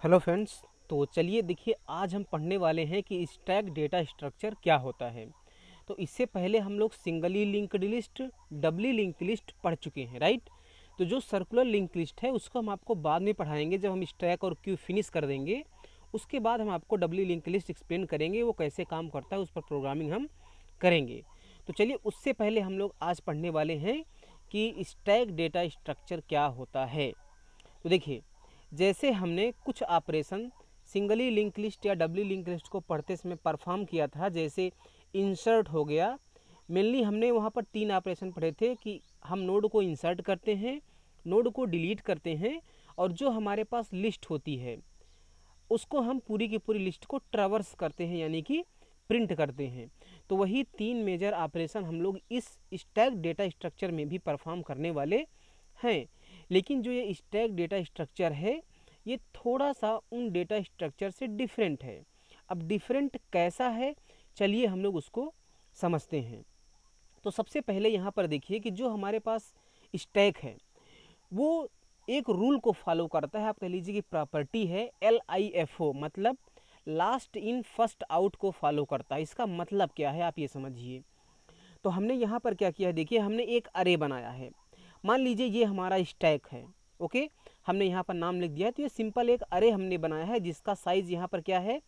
Hello friends. तो चलिए देखिए, आज हम पढ़ने वाले हैं कि स्टैक डेटा स्ट्रक्चर क्या होता है। तो इससे पहले हम लोग singly linked list, doubly linked list पढ़ चुके हैं, राइट। तो जो सर्कुलर लिंक्ड लिस्ट है उसको हम आपको बाद में पढ़ाएंगे, जब हम स्टैक और क्यू फिनिश कर देंगे। उसके बाद हम आपको डबली लिंक्ड लिस्ट एक्सप्लेन करेंगे, वो कैसे काम करता है, उस पर प्रोग्रामिंग हम करेंगे। तो चलिए, उससे पहले हम लोग आज पढ़ने वाले हैं कि स्टैक डेटा स्ट्रक्चर क्या होता है। तो देखिए, जैसे हमने कुछ ऑपरेशन सिंगली लिंक लिस्ट या डबली लिंक लिस्ट को पढ़ते समय परफॉर्म किया था, जैसे इंसर्ट हो गया। मेनली हमने वहाँ पर 3 ऑपरेशन पढ़े थे कि हम नोड को इंसर्ट करते हैं, नोड को डिलीट करते हैं, और जो हमारे पास लिस्ट होती है उसको हम पूरी की पूरी लिस्ट को ट्रैवर्स करते हैं, यानी कि प्रिंट करते हैं। तो वही 3 मेजर ऑपरेशन हम लोग इस स्टैक डेटा स्ट्रक्चर में भी परफॉर्म करने वाले हैं। लेकिन जो ये स्टैक डेटा स्ट्रक्चर है, ये थोड़ा सा उन डेटा स्ट्रक्चर से डिफरेंट है। अब डिफरेंट कैसा है, चलिए हम लोग उसको समझते हैं। तो सबसे पहले यहाँ पर देखिए कि जो हमारे पास स्टैक है वो एक रूल को फॉलो करता है। आप कह लीजिए कि प्रॉपर्टी है LIFO, मतलब लास्ट इन फर्स्ट आउट को फॉलो करता है। इसका मतलब क्या है आप ये समझिए। तो हमने यहाँ पर क्या किया है, देखिए हमने एक अरे बनाया है। मान लीजिए ये हमारा स्टैक है, ओके। हमने यहाँ पर नाम लिख दिया है। तो ये सिंपल एक अरे हमने बनाया है जिसका साइज यहाँ पर क्या है,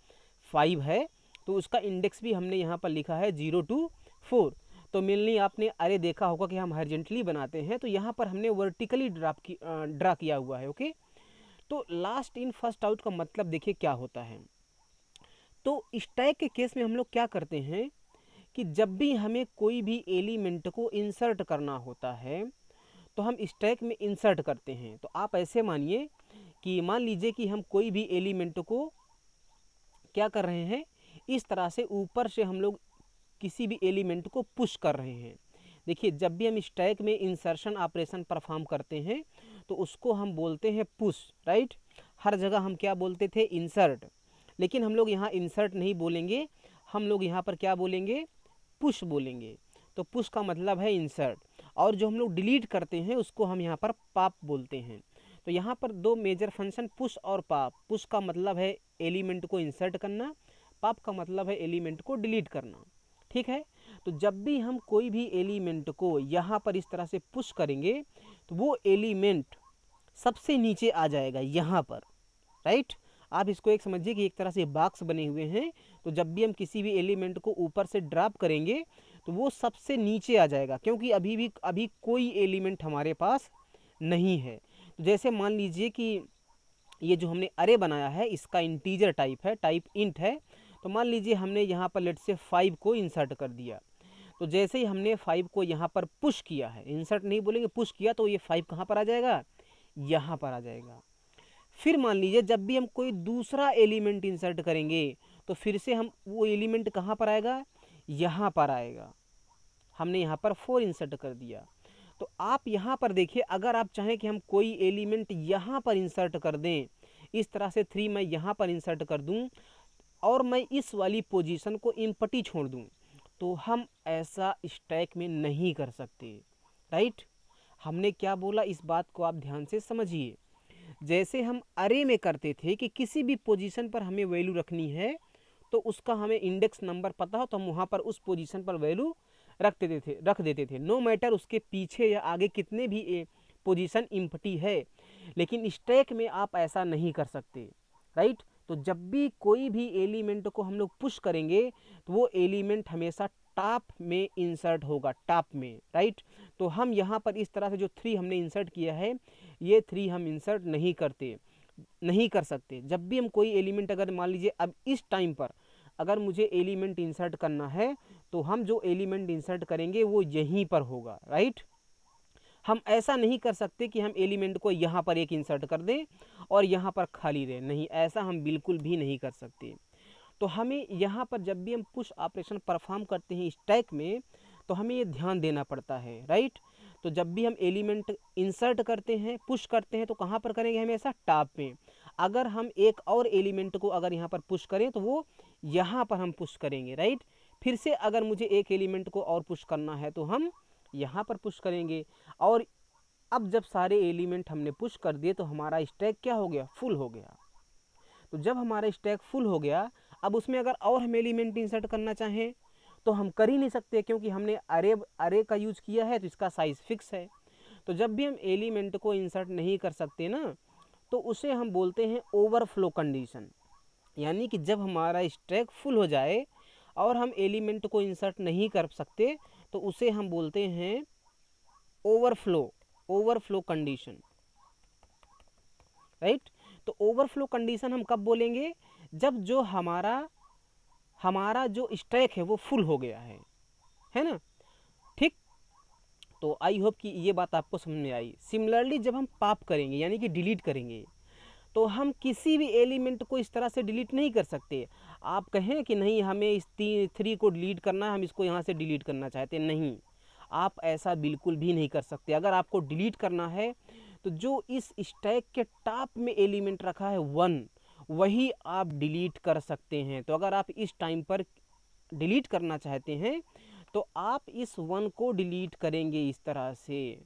5 है। तो उसका इंडेक्स भी हमने यहाँ पर लिखा है 0 to 4। तो मेनली आपने अरे देखा होगा कि हम हॉरिजॉन्टली बनाते हैं, तो यहाँ पर हमने वर्टिकली ड्रा किया हुआ है, ओके। तो लास्ट इन फर्स्ट आउट का मतलब देखिए क्या होता है। तो स्टैक के केस में हम लोग क्या करते हैं कि जब भी हमें कोई भी एलिमेंट को इंसर्ट करना होता है तो हम स्टैक में इंसर्ट करते हैं। तो आप ऐसे मानिए कि मान लीजिए कि हम कोई भी एलिमेंट को क्या कर रहे हैं, इस तरह से ऊपर से हम लोग किसी भी एलिमेंट को पुश कर रहे हैं। देखिए, जब भी हम स्टैक में इंसर्शन ऑपरेशन परफॉर्म करते हैं तो उसको हम बोलते हैं पुश, राइट। हर जगह हम क्या बोलते थे, इंसर्ट। लेकिन हम लोग यहाँ इंसर्ट नहीं बोलेंगे, हम लोग यहाँ पर क्या बोलेंगे, पुश बोलेंगे। तो पुश का मतलब है इंसर्ट। और जो हम लोग डिलीट करते हैं उसको हम यहाँ पर पॉप बोलते हैं। तो यहाँ पर 2 मेजर फंक्शन पुश और पॉप। पुश का मतलब है एलिमेंट को इंसर्ट करना, पॉप का मतलब है एलिमेंट को डिलीट करना, ठीक है। तो जब भी हम कोई भी एलिमेंट को यहाँ पर इस तरह से पुश करेंगे तो वो एलिमेंट सबसे नीचे आ जाएगा यहाँ पर, राइट। आप इसको एक समझिए कि एक तरह से बॉक्स बने हुए हैं। तो जब भी हम किसी भी एलिमेंट को ऊपर से ड्रॉप करेंगे तो वो सबसे नीचे आ जाएगा, क्योंकि अभी कोई एलिमेंट हमारे पास नहीं है। तो जैसे मान लीजिए कि ये जो हमने अरे बनाया है इसका इंटीजर टाइप है, टाइप इंट है। तो मान लीजिए हमने यहाँ पर लेट से 5 को इंसर्ट कर दिया। तो जैसे ही हमने 5 को यहाँ पर पुश किया है, इंसर्ट नहीं बोलेंगे, पुश किया, तो ये 5 कहाँ पर आ जाएगा, यहाँ पर आ जाएगा। फिर मान लीजिए जब भी हम कोई दूसरा एलिमेंट इंसर्ट करेंगे तो फिर से हम वो एलिमेंट कहाँ पर आएगा, यहाँ पर आएगा। हमने यहाँ पर 4 इंसर्ट कर दिया। तो आप यहाँ पर देखिए, अगर आप चाहें कि हम कोई एलिमेंट यहाँ पर इंसर्ट कर दें, इस तरह से 3 मैं यहाँ पर इंसर्ट कर दूँ और मैं इस वाली पोजीशन को एम्प्टी छोड़ दूँ, तो हम ऐसा स्टैक में नहीं कर सकते, राइट। हमने क्या बोला, इस बात को आप ध्यान से समझिए। जैसे हम अरे में करते थे कि किसी भी पोजीशन पर हमें वैल्यू रखनी है तो उसका हमें इंडेक्स नंबर पता हो तो हम वहाँ पर उस पोजीशन पर वैल्यू रख देते थे, नो मैटर उसके पीछे या आगे कितने भी पोजीशन इम्पटी है। लेकिन स्टैक में आप ऐसा नहीं कर सकते, राइट। तो जब भी कोई भी एलिमेंट को हम लोग पुश करेंगे तो वो एलिमेंट हमेशा टॉप में इंसर्ट होगा, टॉप में, राइट। तो हम यहाँ पर इस तरह से जो 3 हमने इंसर्ट किया है, ये 3 हम इंसर्ट नहीं कर सकते। जब भी हम कोई एलिमेंट, अगर मान लीजिए अब इस टाइम पर अगर मुझे एलिमेंट इंसर्ट करना है तो हम जो एलिमेंट इंसर्ट करेंगे वो यहीं पर होगा, राइट। हम ऐसा नहीं कर सकते कि हम एलिमेंट को यहाँ पर एक इंसर्ट कर दें और यहाँ पर खाली रहे, नहीं, ऐसा हम बिल्कुल भी नहीं कर सकते। तो हमें यहाँ पर जब भी हम पुश ऑपरेशन परफॉर्म करते हैं स्टैक में तो हमें ये ध्यान देना पड़ता है, राइट। तो जब भी हम एलिमेंट इंसर्ट करते हैं, पुश करते हैं, तो कहाँ पर करेंगे, हमेशा टॉप में। अगर हम एक और एलिमेंट को अगर यहाँ पर पुश करें तो वो यहाँ पर हम पुश करेंगे, राइट। फिर से अगर मुझे एक एलिमेंट को और पुश करना है तो हम यहाँ पर पुश करेंगे। और अब जब सारे एलिमेंट हमने पुश कर दिए तो हमारा स्टैक क्या हो गया, फुल हो गया। तो जब हमारा स्टैक फुल हो गया, अब उसमें अगर और हम एलिमेंट इंसर्ट करना चाहें तो हम कर ही नहीं सकते, क्योंकि हमने अरे का यूज किया है तो इसका साइज फिक्स है। तो जब भी हम एलिमेंट को इंसर्ट नहीं कर सकते ना, तो उसे हम बोलते हैं ओवरफ्लो कंडीशन। यानी कि जब हमारा स्टैक फुल हो जाए और हम एलिमेंट को इंसर्ट नहीं कर सकते, तो उसे हम बोलते हैं ओवरफ्लो कंडीशन, राइट। तो ओवरफ्लो कंडीशन हम कब बोलेंगे, जब जो हमारा जो स्टैक है वो फुल हो गया है ना, ठीक। तो आई होप कि ये बात आपको समझ में आई। सिमिलरली जब हम पॉप करेंगे यानी कि डिलीट करेंगे, तो हम किसी भी एलिमेंट को इस तरह से डिलीट नहीं कर सकते। आप कहें कि नहीं हमें इस 3 को डिलीट करना है, हम इसको यहाँ से डिलीट करना चाहते हैं, नहीं, आप ऐसा बिल्कुल भी नहीं कर सकते। अगर आपको डिलीट करना है तो जो इस स्टैक के टॉप में एलिमेंट रखा है 1, वही आप डिलीट कर सकते हैं। तो अगर आप इस टाइम पर डिलीट करना चाहते हैं तो आप इस 1 को डिलीट करेंगे इस तरह से।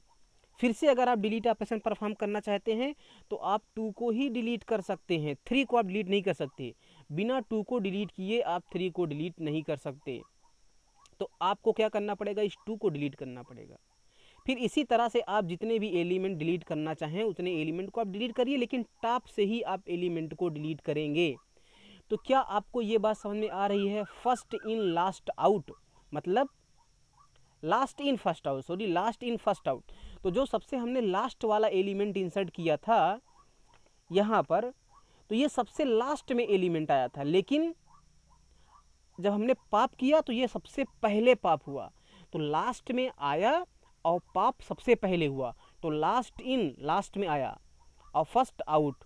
फिर से अगर आप डिलीट ऑपरेशन परफॉर्म करना चाहते हैं तो आप 2 को ही डिलीट कर सकते हैं, 3 को आप डिलीट नहीं कर सकते। बिना 2 को डिलीट किए आप 3 को डिलीट नहीं कर सकते। तो आपको क्या करना पड़ेगा, इस 2 को डिलीट करना पड़ेगा। फिर इसी तरह से आप जितने भी एलिमेंट डिलीट करना चाहें उतने एलिमेंट को आप डिलीट करिए, लेकिन टॉप से ही आप एलिमेंट को डिलीट करेंगे। तो क्या आपको ये बात समझ में आ रही है, फर्स्ट इन लास्ट आउट, मतलब लास्ट इन फर्स्ट आउट। तो जो सबसे हमने लास्ट वाला एलिमेंट इंसर्ट किया था यहाँ पर, तो ये सबसे लास्ट में एलिमेंट आया था, लेकिन जब हमने पॉप किया तो ये सबसे पहले पॉप हुआ। तो लास्ट में आया और पॉप सबसे पहले हुआ, तो लास्ट इन लास्ट में आया और फर्स्ट आउट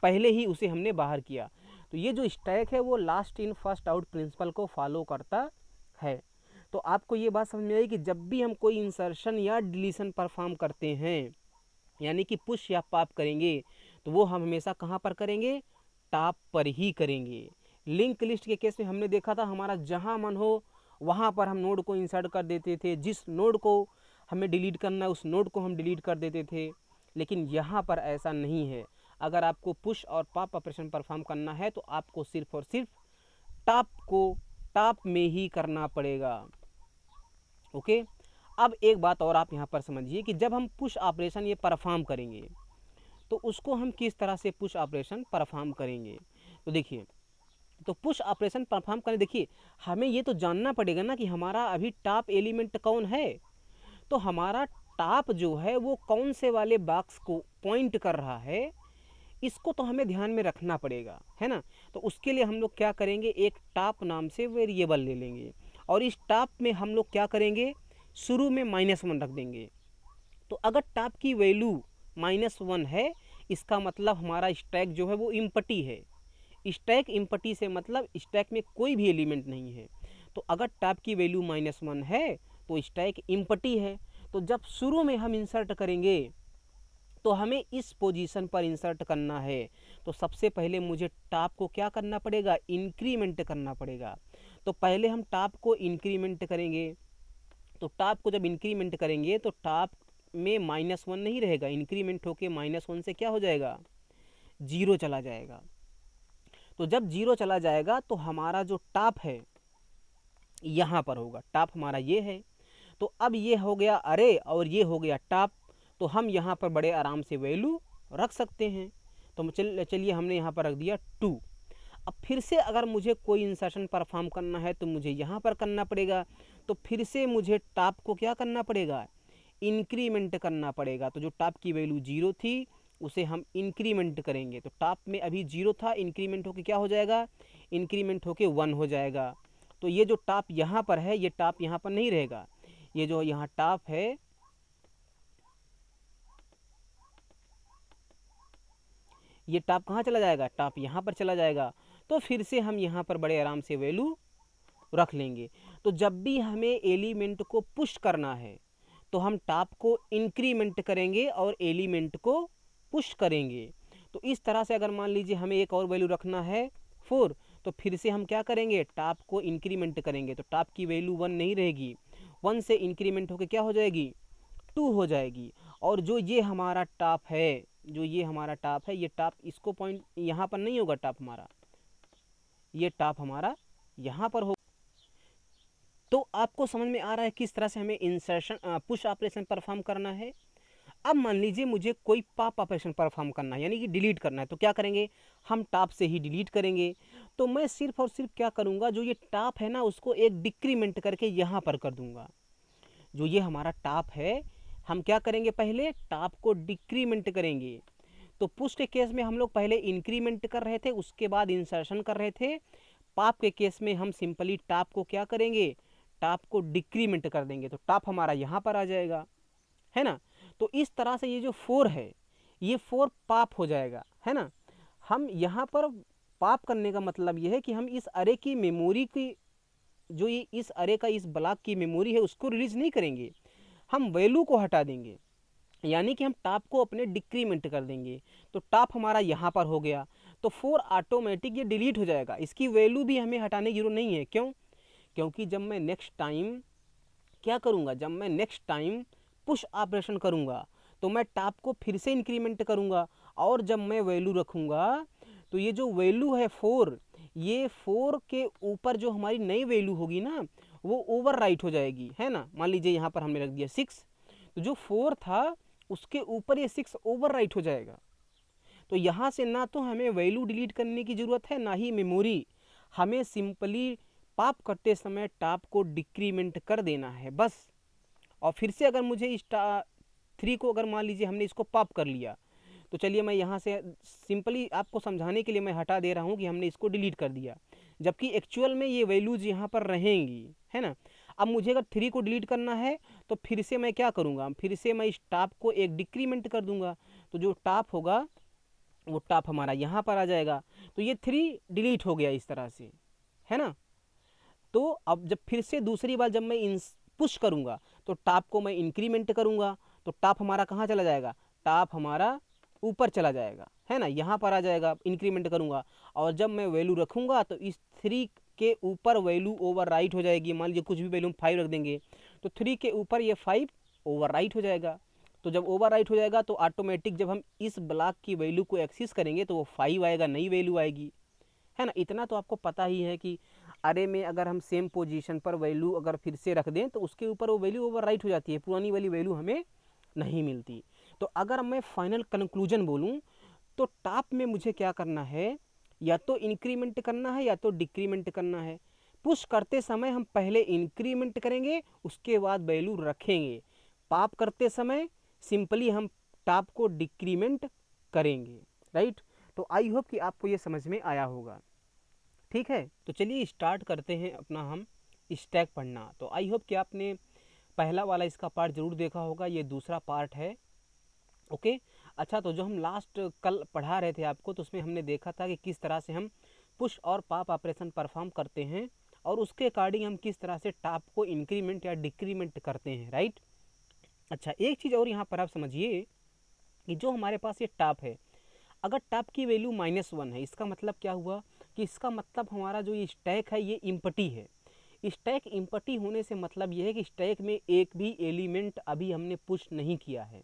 पहले ही उसे हमने बाहर किया। तो ये जो स्टैक है वो last in first out principle को फॉलो करता है। तो आपको ये बात समझ में आई कि जब भी हम कोई इंसर्शन या डिलीशन परफॉर्म करते हैं, यानी कि पुश या पॉप करेंगे, तो वो हम हमेशा कहाँ पर करेंगे, टॉप पर ही करेंगे। लिंक लिस्ट के केस में हमने देखा था हमारा जहाँ मन हो वहाँ पर हम नोड को इंसर्ट कर देते थे, जिस नोड को हमें डिलीट करना है उस नोड को हम डिलीट कर देते थे। लेकिन यहाँ पर ऐसा नहीं है। अगर आपको पुश और पॉप ऑपरेशन परफॉर्म करना है तो आपको सिर्फ और सिर्फ टॉप में ही करना पड़ेगा। ओके। अब एक बात और आप यहाँ पर समझिए कि जब हम पुश ऑपरेशन ये परफॉर्म करेंगे तो उसको हम किस तरह से पुश ऑपरेशन परफॉर्म करेंगे। तो देखिए, तो पुश ऑपरेशन परफॉर्म करें, देखिए हमें ये तो जानना पड़ेगा ना कि हमारा अभी टॉप एलिमेंट कौन है। तो हमारा टॉप जो है वो कौन से वाले बॉक्स को पॉइंट कर रहा है, इसको तो हमें ध्यान में रखना पड़ेगा, है ना। तो उसके लिए हम लोग क्या करेंगे, एक टॉप नाम से वेरिएबल ले लेंगे और इस टॉप में हम लोग क्या करेंगे, शुरू में -1 रख देंगे। तो अगर टॉप की वैल्यू -1 है, इसका मतलब हमारा स्टैक जो है वो इम्पटी है। स्टैक इम्पटी से मतलब स्टैक में कोई भी एलिमेंट नहीं है। तो अगर टॉप की वैल्यू -1 है तो स्टैक इम्पटी है। तो जब शुरू में हम इंसर्ट करेंगे तो हमें इस पोजीशन पर इंसर्ट करना है। तो सबसे पहले मुझे टॉप को क्या करना पड़ेगा, इंक्रीमेंट करना पड़ेगा। तो पहले हम टॉप को इंक्रीमेंट करेंगे। तो टॉप को जब इंक्रीमेंट करेंगे तो टॉप में -1 नहीं रहेगा, इंक्रीमेंट होके -1 से क्या हो जाएगा, 0 चला जाएगा। तो जब 0 चला जाएगा तो हमारा जो टॉप है यहाँ पर होगा, टॉप हमारा ये है। तो अब ये हो गया अरे और ये हो गया टॉप, तो हम यहाँ पर बड़े आराम से वैल्यू रख सकते हैं। तो चलिए हमने यहाँ पर रख दिया 2। अब फिर से अगर मुझे कोई इंसर्शन परफॉर्म करना है तो मुझे यहाँ पर करना पड़ेगा। तो फिर से मुझे टॉप को क्या करना पड़ेगा, इंक्रीमेंट करना पड़ेगा। तो जो टॉप की वैल्यू 0 थी उसे हम इंक्रीमेंट करेंगे। तो टॉप में अभी 0 था, इंक्रीमेंट होके क्या हो जाएगा, इंक्रीमेंट होके 1 हो जाएगा। तो ये जो टॉप यहाँ पर है ये टॉप यहाँ पर नहीं रहेगा, ये जो यहाँ टॉप है ये टॉप कहाँ चला जाएगा, टॉप यहाँ पर चला जाएगा। तो फिर से हम यहाँ पर बड़े आराम से वैल्यू रख लेंगे। तो जब भी हमें एलिमेंट को पुश करना है तो हम टॉप को इंक्रीमेंट करेंगे और एलिमेंट को पुश करेंगे। तो इस तरह से अगर मान लीजिए हमें एक और वैल्यू रखना है 4, तो फिर से हम क्या करेंगे, टॉप को इंक्रीमेंट करेंगे। तो टॉप की वैल्यू 1 नहीं रहेगी, 1 से इंक्रीमेंट होकर क्या हो जाएगी, 2 हो जाएगी। और जो ये हमारा टॉप है जो ये हमारा टॉप है, ये टॉप इसको पॉइंट यहाँ पर नहीं होगा, टॉप हमारा, ये टॉप हमारा यहाँ पर होगा। तो आपको समझ में आ रहा है किस तरह से हमें इंसर्शन पुश ऑपरेशन परफॉर्म करना है। अब मान लीजिए मुझे कोई पॉप ऑपरेशन परफॉर्म करना है, यानी कि डिलीट करना है, तो क्या करेंगे, हम टॉप से ही डिलीट करेंगे। तो मैं सिर्फ और सिर्फ क्या करूँगा, जो ये टॉप है ना उसको एक डिक्रीमेंट करके यहाँ पर कर दूंगा। जो ये हमारा टॉप है, हम क्या करेंगे, पहले टॉप को डिक्रीमेंट करेंगे। तो पुश के केस में हम लोग पहले इंक्रीमेंट कर रहे थे, उसके बाद इंसर्शन कर रहे थे। पॉप के केस में हम सिंपली टॉप को क्या करेंगे, टॉप को डिक्रीमेंट कर देंगे, तो टॉप हमारा यहाँ पर आ जाएगा, है ना। तो इस तरह से ये जो 4 है, ये 4 पॉप हो जाएगा, है ना। हम यहाँ पर पॉप करने का मतलब ये है कि हम इस अरे की मेमोरी की, जो ये इस अरे का इस ब्लॉक की मेमोरी है उसको रिलीज नहीं करेंगे, हम वैल्यू को हटा देंगे, यानी कि हम टॉप को अपने डिक्रीमेंट कर देंगे। तो टॉप हमारा यहाँ पर हो गया, तो 4 ऑटोमेटिक ये डिलीट हो जाएगा, इसकी वैल्यू भी हमें हटाने की जरूरत नहीं है। क्यों, क्योंकि जब मैं नेक्स्ट टाइम क्या करूँगा, जब मैं नेक्स्ट टाइम पुश ऑपरेशन करूँगा तो मैं टॉप को फिर से इंक्रीमेंट करूँगा, और जब मैं वैल्यू रखूँगा तो ये जो वैल्यू है 4, ये 4 के ऊपर जो हमारी नई वैल्यू होगी ना वो ओवर राइट हो जाएगी, है ना। मान लीजिए यहाँ पर हमने रख दिया 6, तो जो 4 था उसके ऊपर ये 6 ओवर राइट हो जाएगा। तो यहाँ से ना तो हमें वैल्यू डिलीट करने की ज़रूरत है, ना ही मेमोरी, हमें सिंपली पॉप करते समय टॉप को डिक्रीमेंट कर देना है बस। और फिर से अगर मुझे इस 3 को अगर मान लीजिए हमने इसको पॉप कर लिया, तो चलिए मैं यहाँ से सिंपली आपको समझाने के लिए मैं हटा दे रहा हूँ कि हमने इसको डिलीट कर दिया, जबकि एक्चुअल में ये वैल्यूज यहाँ पर रहेंगी, है ना। अब मुझे अगर 3 को डिलीट करना है तो फिर से मैं क्या करूँगा, फिर से मैं इस टॉप को एक डिक्रीमेंट कर दूंगा, तो जो टॉप होगा वो टॉप हमारा यहाँ पर आ जाएगा। तो ये 3 डिलीट हो गया इस तरह से, है ना। तो अब जब फिर से दूसरी बार जब मैं पुश करूँगा तो टॉप को मैं इंक्रीमेंट करूँगा, तो टॉप हमारा कहाँ चला जाएगा, टॉप हमारा ऊपर चला जाएगा, है ना, यहाँ पर आ जाएगा, इंक्रीमेंट करूँगा। और जब मैं वैल्यू रखूँगा तो इस 3 के ऊपर वैल्यू ओवर राइट हो जाएगी, मान लीजिए कुछ भी वैल्यू 5 रख देंगे तो 3 के ऊपर ये 5 ओवर राइट हो जाएगा। तो जब ओवर राइट हो जाएगा तो ऑटोमेटिक जब हम इस ब्लॉक की वैल्यू को एक्सेस करेंगे तो वो 5 आएगा, नई वैल्यू आएगी, है ना। इतना तो आपको पता ही है कि अरे में अगर हम सेम पोजीशन पर वैल्यू अगर फिर से रख दें तो उसके ऊपर वो वैल्यू ओवर राइट हो जाती है, पुरानी वाली वैल्यू हमें नहीं मिलती। तो अगर मैं फाइनल कंक्लूजन बोलूँ तो टॉप में मुझे क्या करना है, या तो इंक्रीमेंट करना है या तो डिक्रीमेंट करना है। पुश करते समय हम पहले इंक्रीमेंट करेंगे, उसके बाद वैल्यू रखेंगे। पॉप करते समय सिंपली हम टॉप को डिक्रीमेंट करेंगे, राइट। तो आई होप कि आपको ये समझ में आया होगा, ठीक है। तो चलिए स्टार्ट करते हैं अपना हम स्टैक पढ़ना। तो आई होप कि आपने पहला वाला इसका पार्ट ज़रूर देखा होगा, ये दूसरा पार्ट है, ओके। अच्छा, तो जो हम लास्ट कल पढ़ा रहे थे आपको, तो उसमें हमने देखा था कि किस तरह से हम पुश और पॉप ऑपरेशन परफॉर्म करते हैं, और उसके अकॉर्डिंग हम किस तरह से टॉप को इंक्रीमेंट या डिक्रीमेंट करते हैं, राइट। अच्छा, एक चीज़ और यहाँ पर आप समझिए कि जो हमारे पास ये टॉप है, अगर टॉप की वैल्यू -1 है, इसका मतलब क्या हुआ कि इसका मतलब हमारा जो ये स्टैक है ये इम्पटी है। स्टैक इम्पटी होने से मतलब ये है कि स्टैक में एक भी एलिमेंट अभी हमने पुश नहीं किया है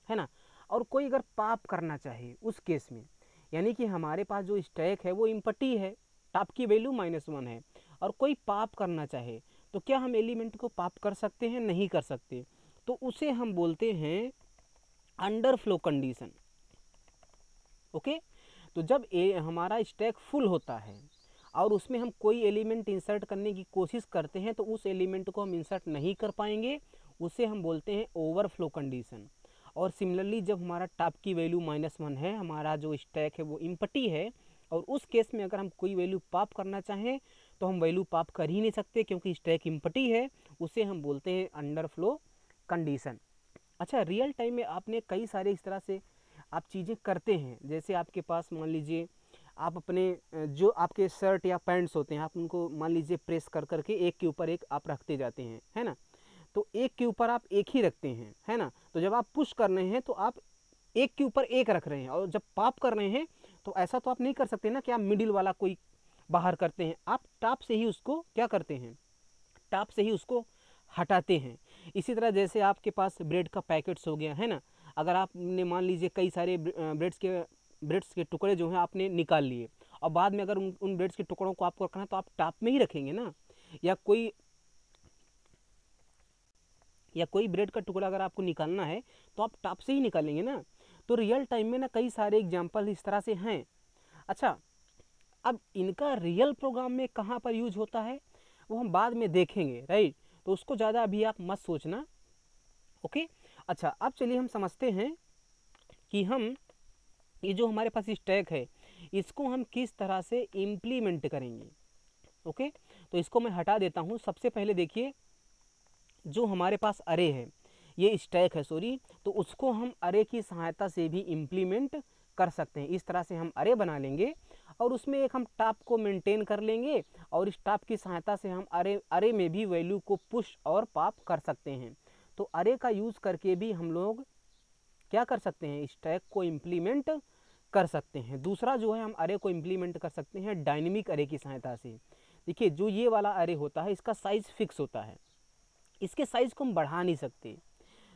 ना। और कोई अगर पॉप करना चाहे उस केस में, यानी कि हमारे पास जो स्टैक है वो इम्पटी है, टॉप की वैल्यू -1 है, और कोई पॉप करना चाहे तो क्या हम एलिमेंट को पॉप कर सकते हैं, नहीं कर सकते। तो उसे हम बोलते हैं अंडरफ्लो कंडीशन, ओके। तो जब हमारा स्टैक फुल होता है और उसमें हम कोई एलिमेंट इंसर्ट करने की कोशिश करते हैं तो उस एलिमेंट को हम इंसर्ट नहीं कर पाएंगे, उसे हम बोलते हैं ओवरफ्लो कंडीशन। और सिमिलरली जब हमारा टॉप की वैल्यू -1 है, हमारा जो स्टैक है वो इम्पटी है, और उस केस में अगर हम कोई वैल्यू पॉप करना चाहें तो हम वैल्यू पॉप कर ही नहीं सकते क्योंकि स्टैक इम्पटी है, उसे हम बोलते हैं अंडरफ्लो कंडीशन। अच्छा, रियल टाइम में आपने कई सारे इस तरह से आप चीज़ें करते हैं, जैसे आपके पास मान लीजिए आप अपने जो आपके शर्ट या पैंट्स होते हैं, आप उनको मान लीजिए प्रेस कर करके एक के ऊपर एक आप रखते जाते हैं, है ना। तो एक के ऊपर आप एक ही रखते हैं, है ना। तो जब आप पुश कर रहे हैं तो आप एक के ऊपर एक रख रहे हैं, और जब पॉप कर रहे हैं तो ऐसा तो आप नहीं कर सकते ना कि आप मिडिल वाला कोई बाहर करते हैं, आप टॉप से ही उसको क्या करते हैं, टॉप से ही उसको हटाते हैं। इसी तरह जैसे आपके पास ब्रेड का पैकेट्स हो गया, है ना, अगर आपने मान लीजिए कई सारे ब्रेड्स के टुकड़े जो हैं आपने निकाल लिए, और बाद में अगर उन ब्रेड्स के टुकड़ों को आपको रखना है तो आप टॉप में ही रखेंगे ना, या कोई ब्रेड का टुकड़ा अगर आपको निकालना है तो आप टॉप से ही निकालेंगे ना। तो रियल टाइम में ना कई सारे एग्जाम्पल इस तरह से हैं। अच्छा, अब इनका रियल प्रोग्राम में कहाँ पर यूज होता है वो हम बाद में देखेंगे, राइट। तो उसको ज़्यादा अभी आप मत सोचना, ओके। अच्छा, अब चलिए हम समझते हैं कि हम ये जो हमारे पास स्टैक है इसको हम किस तरह से इम्प्लीमेंट करेंगे, ओके। तो इसको मैं हटा देता हूँ। सबसे पहले देखिए, जो हमारे पास अरे है, ये स्टैक है सॉरी, तो उसको हम अरे की सहायता से भी इम्प्लीमेंट कर सकते हैं। इस तरह से हम अरे बना लेंगे और उसमें एक हम टॉप को मेंटेन कर लेंगे, और इस टॉप की सहायता से हम अरे में भी वैल्यू को पुश और पॉप कर सकते हैं। तो अरे का यूज़ करके भी हम लोग क्या कर सकते हैं, स्टैक को इम्प्लीमेंट कर सकते हैं। दूसरा जो है, हम अरे को इम्प्लीमेंट कर सकते हैं डायनेमिक अरे की सहायता से। देखिए, जो ये वाला अरे होता है इसका साइज़ फिक्स होता है, इसके साइज़ को हम बढ़ा नहीं सकते।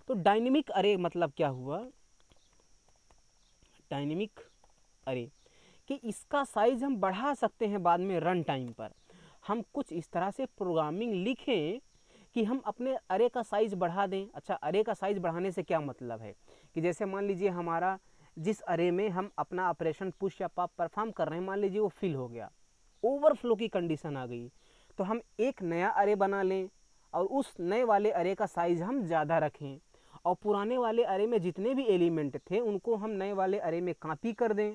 तो डायनेमिक अरे मतलब क्या हुआ, डायनेमिक अरे कि इसका साइज़ हम बढ़ा सकते हैं बाद में रन टाइम पर। हम कुछ इस तरह से प्रोग्रामिंग लिखें कि हम अपने अरे का साइज़ बढ़ा दें। अच्छा, अरे का साइज़ बढ़ाने से क्या मतलब है कि जैसे मान लीजिए हमारा जिस अरे में हम अपना ऑपरेशन पुश या पॉप परफॉर्म कर रहे हैं, मान लीजिए वो फिल हो गया, ओवरफ्लो की कंडीशन आ गई, तो हम एक नया अरे बना लें और उस नए वाले अरे का साइज़ हम ज़्यादा रखें, और पुराने वाले अरे में जितने भी एलिमेंट थे उनको हम नए वाले अरे में कॉपी कर दें,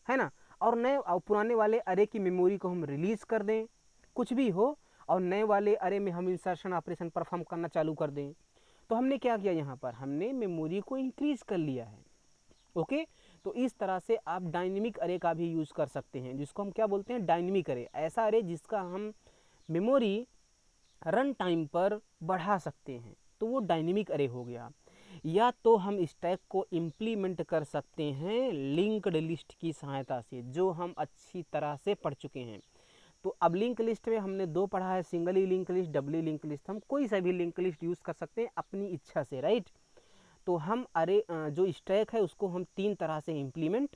है ना, और पुराने वाले अरे की मेमोरी को हम रिलीज़ कर दें, कुछ भी हो, और नए वाले अरे में हम इंसर्शन ऑपरेशन परफॉर्म करना चालू कर दें। तो हमने क्या किया, यहाँ पर हमने मेमोरी को इंक्रीज़ कर लिया है, ओके। तो इस तरह से आप डायनेमिक अरे का भी यूज़ कर सकते हैं, जिसको हम क्या बोलते हैं, डायनेमिक अरे। ऐसा अरे जिसका हम मेमोरी रन टाइम पर बढ़ा सकते हैं, तो वो डायनेमिक अरे हो गया। या तो हम स्टैक को इम्प्लीमेंट कर सकते हैं लिंक्ड लिस्ट की सहायता से, जो हम अच्छी तरह से पढ़ चुके हैं। तो अब लिंक लिस्ट में हमने दो पढ़ा है, singly link list, doubly link list. हम कोई सा भी लिंक लिस्ट यूज़ कर सकते हैं अपनी इच्छा से, राइट। तो हम अरे जो स्टैक है उसको हम तीन तरह से इम्प्लीमेंट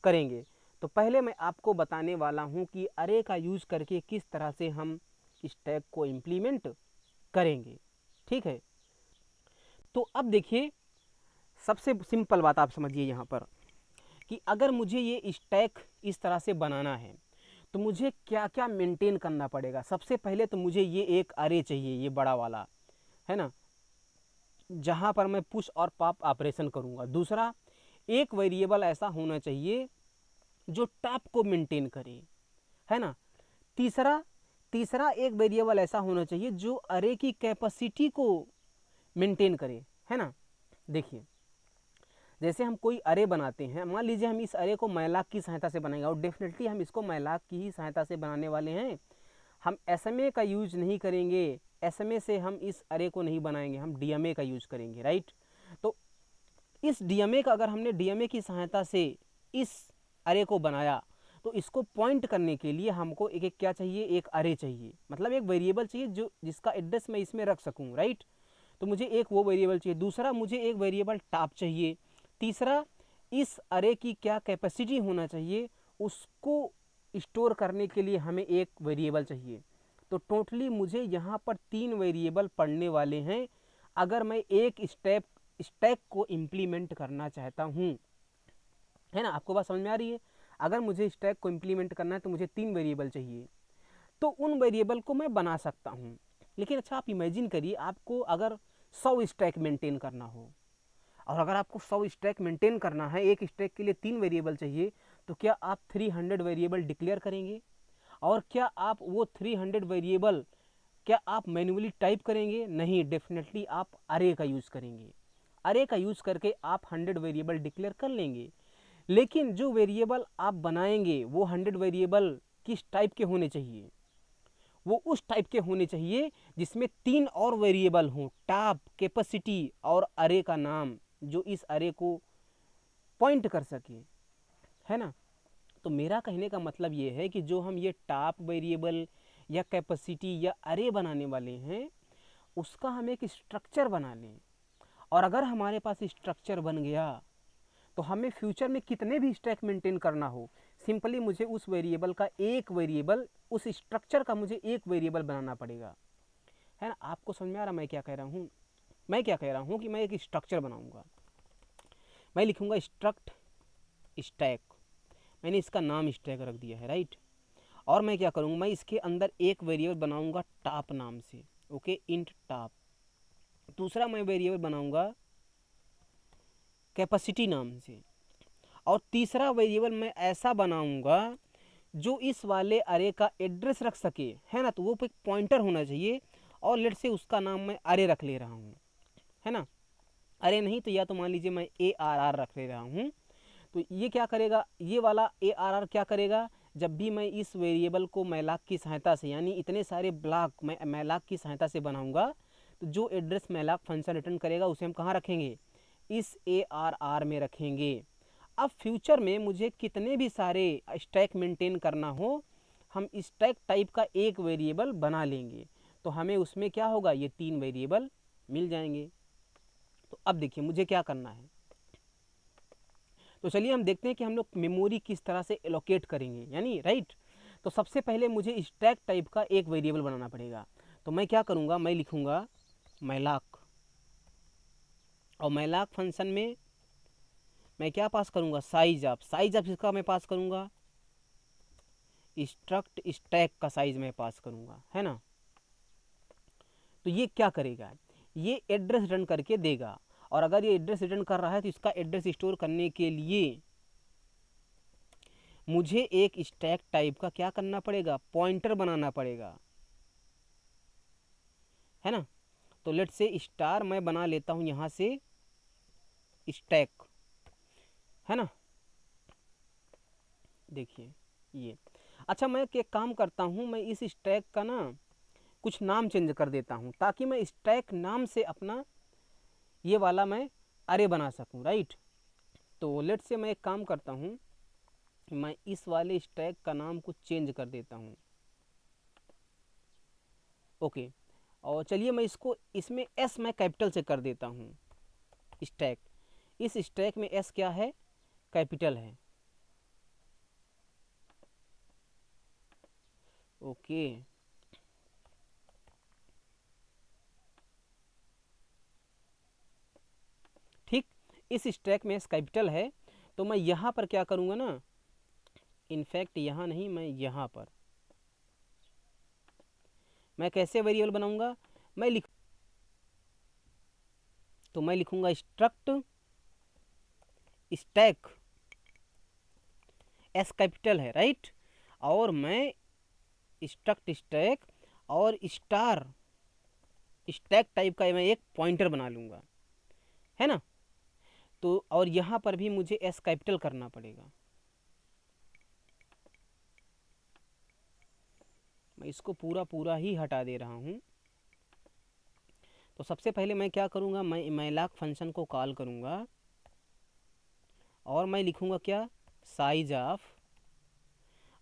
करेंगे। तो पहले मैं आपको बताने वाला हूँ कि अरे का यूज़ करके किस तरह से हम स्टैक को इम्प्लीमेंट करेंगे, ठीक है। तो अब देखिए, सबसे सिंपल बात आप समझिए यहाँ पर कि अगर मुझे ये स्टैक इस तरह से बनाना है तो मुझे क्या क्या मेंटेन करना पड़ेगा। सबसे पहले तो मुझे ये एक अरे चाहिए, ये बड़ा वाला, है ना, जहाँ पर मैं पुश और पॉप ऑपरेशन करूँगा। दूसरा, एक वेरिएबल ऐसा होना चाहिए जो टॉप को मेंटेन करे, है ना। तीसरा एक वेरिएबल ऐसा होना चाहिए जो अरे की कैपेसिटी को मेंटेन करे, है ना। देखिए, जैसे हम कोई अरे बनाते हैं, मान लीजिए हम इस अरे को मैलाक की सहायता से बनाएंगे, और डेफिनेटली हम इसको मैलाक की ही सहायता से बनाने वाले हैं। हम एसएमए का यूज नहीं करेंगे, एसएमए से हम इस अरे को नहीं बनाएंगे, हम डीएमए का यूज करेंगे, राइट। तो इस डीएमए का, अगर हमने डीएमए की सहायता से इस अरे को बनाया, तो इसको पॉइंट करने के लिए हमको एक एक क्या चाहिए, एक अरे चाहिए, मतलब एक वेरिएबल चाहिए जो जिसका एड्रेस मैं इसमें रख सकूँ, राइट। तो मुझे एक वो वेरिएबल चाहिए। दूसरा, मुझे एक वेरिएबल टॉप चाहिए। तीसरा, इस अरे की क्या कैपेसिटी होना चाहिए, उसको स्टोर करने के लिए हमें एक वेरिएबल चाहिए। तो टोटली मुझे यहाँ पर तीन वेरिएबल पढ़ने वाले हैं अगर मैं एक स्टैक को इम्प्लीमेंट करना चाहता हूँ, है ना। आपको बात समझ में आ रही है। अगर मुझे स्टैक को इम्प्लीमेंट करना है तो मुझे तीन वेरिएबल चाहिए, तो उन वेरिएबल को मैं बना सकता हूँ। लेकिन अच्छा, आप इमेजिन करिए, आपको अगर 100 स्टैक मेंटेन करना हो, और अगर आपको 100 स्टैक मेंटेन करना है, एक स्टैक के लिए तीन वेरिएबल चाहिए, तो क्या आप 300 वेरिएबल डिक्लेयर करेंगे? और क्या आप वो 300 वेरिएबल क्या आप मैन्युअली टाइप करेंगे? नहीं, डेफिनेटली आप अरे का यूज़ करेंगे। अरे का यूज़ करके आप 100 वेरिएबल डिक्लेयर कर लेंगे। लेकिन जो वेरिएबल आप बनाएंगे वो 100 वेरिएबल किस टाइप के होने चाहिए? वो उस टाइप के होने चाहिए जिसमें तीन और वेरिएबल हों, टॉप, कैपेसिटी और अरे का नाम, जो इस अरे को पॉइंट कर सके, है ना। तो मेरा कहने का मतलब ये है कि जो हम ये टॉप वेरिएबल या कैपेसिटी या अरे बनाने वाले हैं, उसका हम एक स्ट्रक्चर बना लें, और अगर हमारे पास स्ट्रक्चर बन गया तो हमें फ्यूचर में कितने भी स्टैक मेंटेन करना हो, सिंपली मुझे उस वेरिएबल का एक वेरिएबल, उस स्ट्रक्चर का मुझे एक वेरिएबल बनाना पड़ेगा, है ना। आपको समझ में आ रहा मैं क्या कह रहा हूँ? मैं क्या कह रहा हूँ कि मैं एक स्ट्रक्चर बनाऊंगा, मैं लिखूंगा स्ट्रक्ट स्टैक, मैंने इसका नाम स्टैक रख दिया है, राइट। और मैं क्या करूँगा, मैं इसके अंदर एक वेरिएबल बनाऊंगा टॉप नाम से, ओके, इंट टॉप। दूसरा मैं वेरिएबल बनाऊंगा कैपेसिटी नाम से, और तीसरा वेरिएबल मैं ऐसा बनाऊंगा जो इस वाले अरे का एड्रेस रख सके, है ना। तो वो एक पॉइंटर होना चाहिए, और लेट से उसका नाम मैं अरे रख ले रहा हूँ, है ना। अरे नहीं तो या तो मान लीजिए मैं ARR रख ले रहा हूँ। तो ये क्या करेगा, ये वाला ARR क्या करेगा, जब भी मैं इस वेरिएबल को मैलाक की सहायता से, यानी इतने सारे ब्लॉक मैं मैलाक की सहायता से बनाऊंगा, तो जो एड्रेस मैलाक फंक्शन रिटर्न करेगा उसे हम कहाँ रखेंगे, इस ARR में रखेंगे। अब फ्यूचर में मुझे कितने भी सारे स्टैक मेंटेन करना हो, हम स्टैक टाइप का एक वेरिएबल बना लेंगे, तो हमें उसमें क्या होगा, ये 3 वेरिएबल मिल जाएंगे। तो अब देखिए मुझे क्या करना है, तो चलिए हम देखते हैं कि हम लोग मेमोरी किस तरह से एलोकेट करेंगे, यानी राइट। तो सबसे पहले मुझे स्टैक टाइप का एक वेरिएबल बनाना पड़ेगा। तो मैं क्या करूँगा, मैं लिखूँगा मैलाक, और मैलाक फंक्शन में मैं क्या पास करूँगा, साइज ऑफ। साइज ऑफ इसका मैं पास करूँगा स्ट्रक्ट स्टैक का साइज मैं पास करूँगा, है ना। तो ये क्या करेगा, ये एड्रेस रिटर्न करके देगा, और अगर ये एड्रेस रिटर्न कर रहा है तो इसका एड्रेस स्टोर करने के लिए मुझे एक स्टैक टाइप का क्या करना पड़ेगा, पॉइंटर बनाना पड़ेगा, है ना। तो लेट से स्टार मैं बना लेता हूँ यहाँ से स्टैक, है ना। देखिए ये, अच्छा मैं एक काम करता हूँ, मैं इस स्टैक का ना कुछ नाम चेंज कर देता हूँ, ताकि मैं स्टैक नाम से अपना ये वाला मैं अरे बना सकूँ, राइट। तो लेट से मैं एक काम करता हूँ, मैं इस वाले स्टैक का नाम कुछ चेंज कर देता हूँ, ओके। और चलिए मैं इसको, इसमें एस मैं कैपिटल से कर देता हूँ स्टैक। इस स्टैक में एस क्या है, कैपिटल है, ओके। ठीक, इस स्टैक में एस कैपिटल है, तो मैं यहाँ पर क्या करूँगा ना, इनफैक्ट यहाँ नहीं, मैं यहाँ पर मैं कैसे वेरिएबल बनाऊँगा, मैं लिख, तो मैं लिखूँगा स्ट्रक्ट स्टैक, एस कैपिटल है, राइट। और मैं स्ट्रक्ट स्टैक और स्टार स्टैक टाइप का मैं एक पॉइंटर बना लूँगा, है ना। तो और यहाँ पर भी मुझे एस कैपिटल करना पड़ेगा, मैं इसको पूरा पूरा ही हटा दे रहा हूँ। तो सबसे पहले मैं क्या करूँगा, मैं मैलाक फंक्शन को कॉल करूँगा, और मैं लिखूँगा क्या, साइज ऑफ,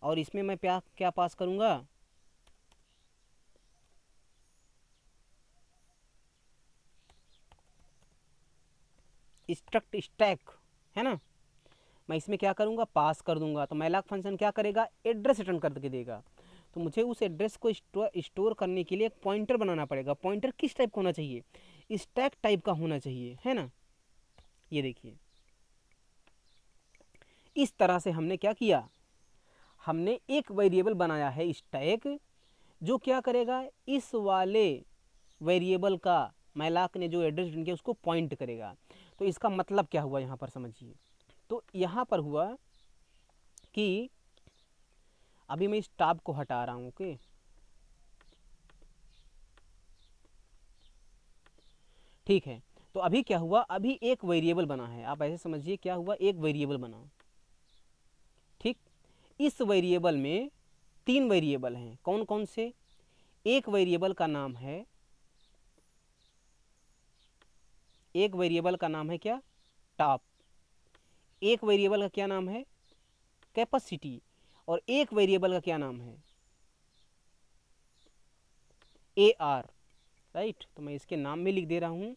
और इसमें मैं क्या क्या पास करूँगा, स्ट्रक्ट स्टैक, है ना। मैं इसमें क्या करूँगा, पास कर दूंगा। तो मैलाक फंक्शन क्या करेगा, एड्रेस रिटर्न करके देगा। तो मुझे उस एड्रेस को स्टोर करने के लिए एक पॉइंटर बनाना पड़ेगा। पॉइंटर किस टाइप का होना चाहिए, स्टैक टाइप का होना चाहिए, है ना। ये देखिए इस तरह से हमने क्या किया, हमने एक वेरिएबल बनाया है स्टैक, जो क्या करेगा, इस वाले वेरिएबल का मैलाक ने जो एड्रेस रिटर्न किया उसको पॉइंट करेगा। तो इसका मतलब क्या हुआ यहाँ पर समझिए। तो यहाँ पर हुआ कि अभी मैं इस टैब को हटा रहा हूँ, ओके। ठीक है, तो अभी क्या हुआ, अभी एक वेरिएबल बना है, आप ऐसे समझिए क्या हुआ, एक वेरिएबल बना, ठीक। इस वेरिएबल में 3 वेरिएबल हैं, कौन कौन से, एक वेरिएबल का नाम है, एक वेरिएबल का नाम है क्या, टॉप, एक वेरिएबल का क्या नाम है, कैपेसिटी, और एक वेरिएबल का क्या नाम है, AR, राइट। तो मैं इसके नाम में लिख दे रहा हूँ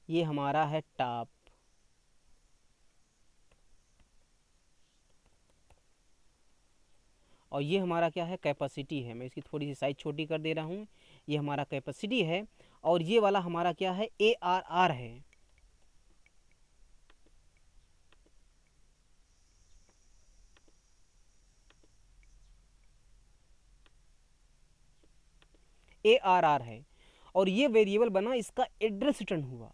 ये हमारा है टॉप, और ये हमारा क्या है, कैपेसिटी है। मैं इसकी थोड़ी सी साइज छोटी कर दे रहा हूँ। ये हमारा कैपेसिटी है, और ये वाला हमारा क्या है, ARR है। ARR है, और ये वेरिएबल बना, इसका एड्रेस रिटर्न हुआ,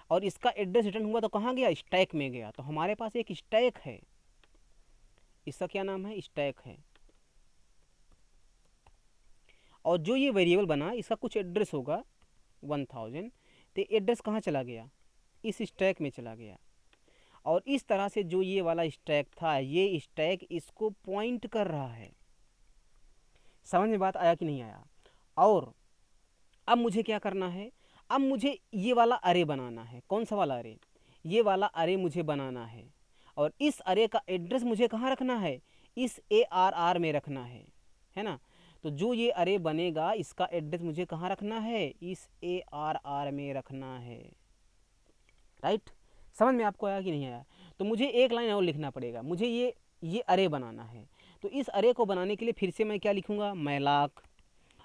और इसका एड्रेस रिटर्न हुआ तो कहाँ गया, स्टैक में गया। तो हमारे पास एक स्टैक है, इसका क्या नाम है, स्टैक है। और जो ये वेरिएबल बना, इसका कुछ एड्रेस होगा 1000, तो एड्रेस कहाँ चला गया, इस स्टैक में चला गया। और इस तरह से जो ये वाला स्टैक था, ये स्टैक इसको पॉइंट कर रहा है। समझ में बात आया कि नहीं आया। और अब मुझे क्या करना है, अब मुझे ये वाला अरे बनाना है। कौन सा वाला अरे, ये वाला अरे मुझे बनाना है। और इस अरे का एड्रेस मुझे कहाँ रखना है, इस ARR में रखना है ना। तो जो ये अरे बनेगा, इसका एड्रेस मुझे कहाँ रखना है, इस ARR में रखना है। राइट, समझ में आपको आया कि नहीं आया। तो मुझे एक लाइन और लिखना पड़ेगा, मुझे ये अरे बनाना है। तो इस अरे को बनाने के लिए फिर से मैं क्या लिखूँगा, मैलाक।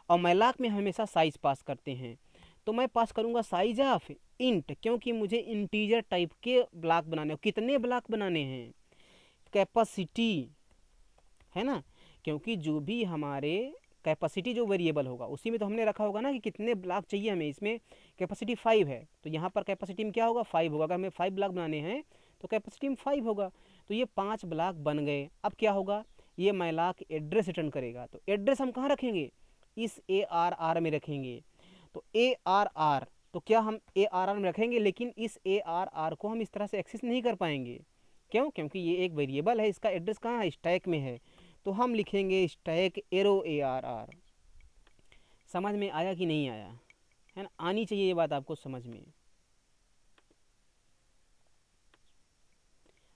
और मैलाक में हमेशा साइज पास करते हैं, तो मैं पास करूँगा साइज ऑफ इंट, क्योंकि मुझे इंटीजर टाइप के ब्लॉक बनाने। कितने ब्लॉक बनाने हैं, कैपेसिटी, है ना। क्योंकि जो भी हमारे कैपेसिटी जो वेरिएबल होगा, उसी में तो हमने रखा होगा ना कि कितने ब्लॉक चाहिए हमें। इसमें कैपेसिटी 5 है, तो यहाँ पर कैपेसिटी में क्या होगा, 5 होगा। अगर हमें 5 ब्लॉक बनाने हैं तो कैपेसिटी में 5 होगा। तो ये 5 ब्लॉक बन गए। अब क्या होगा, ये मैलाक एड्रेस रिटर्न करेगा। तो एड्रेस हम कहाँ रखेंगे, इस ARR में रखेंगे। तो ARR, तो क्या हम ARR में रखेंगे, लेकिन इस ARR को हम इस तरह से एक्सेस नहीं कर पाएंगे। क्यों, क्योंकि ये एक वेरिएबल है, इसका एड्रेस कहाँ है, स्टैक में है। तो हम लिखेंगे स्टैक एरो ARR। समझ में आया कि नहीं आया, है ना। आनी चाहिए ये बात आपको समझ में।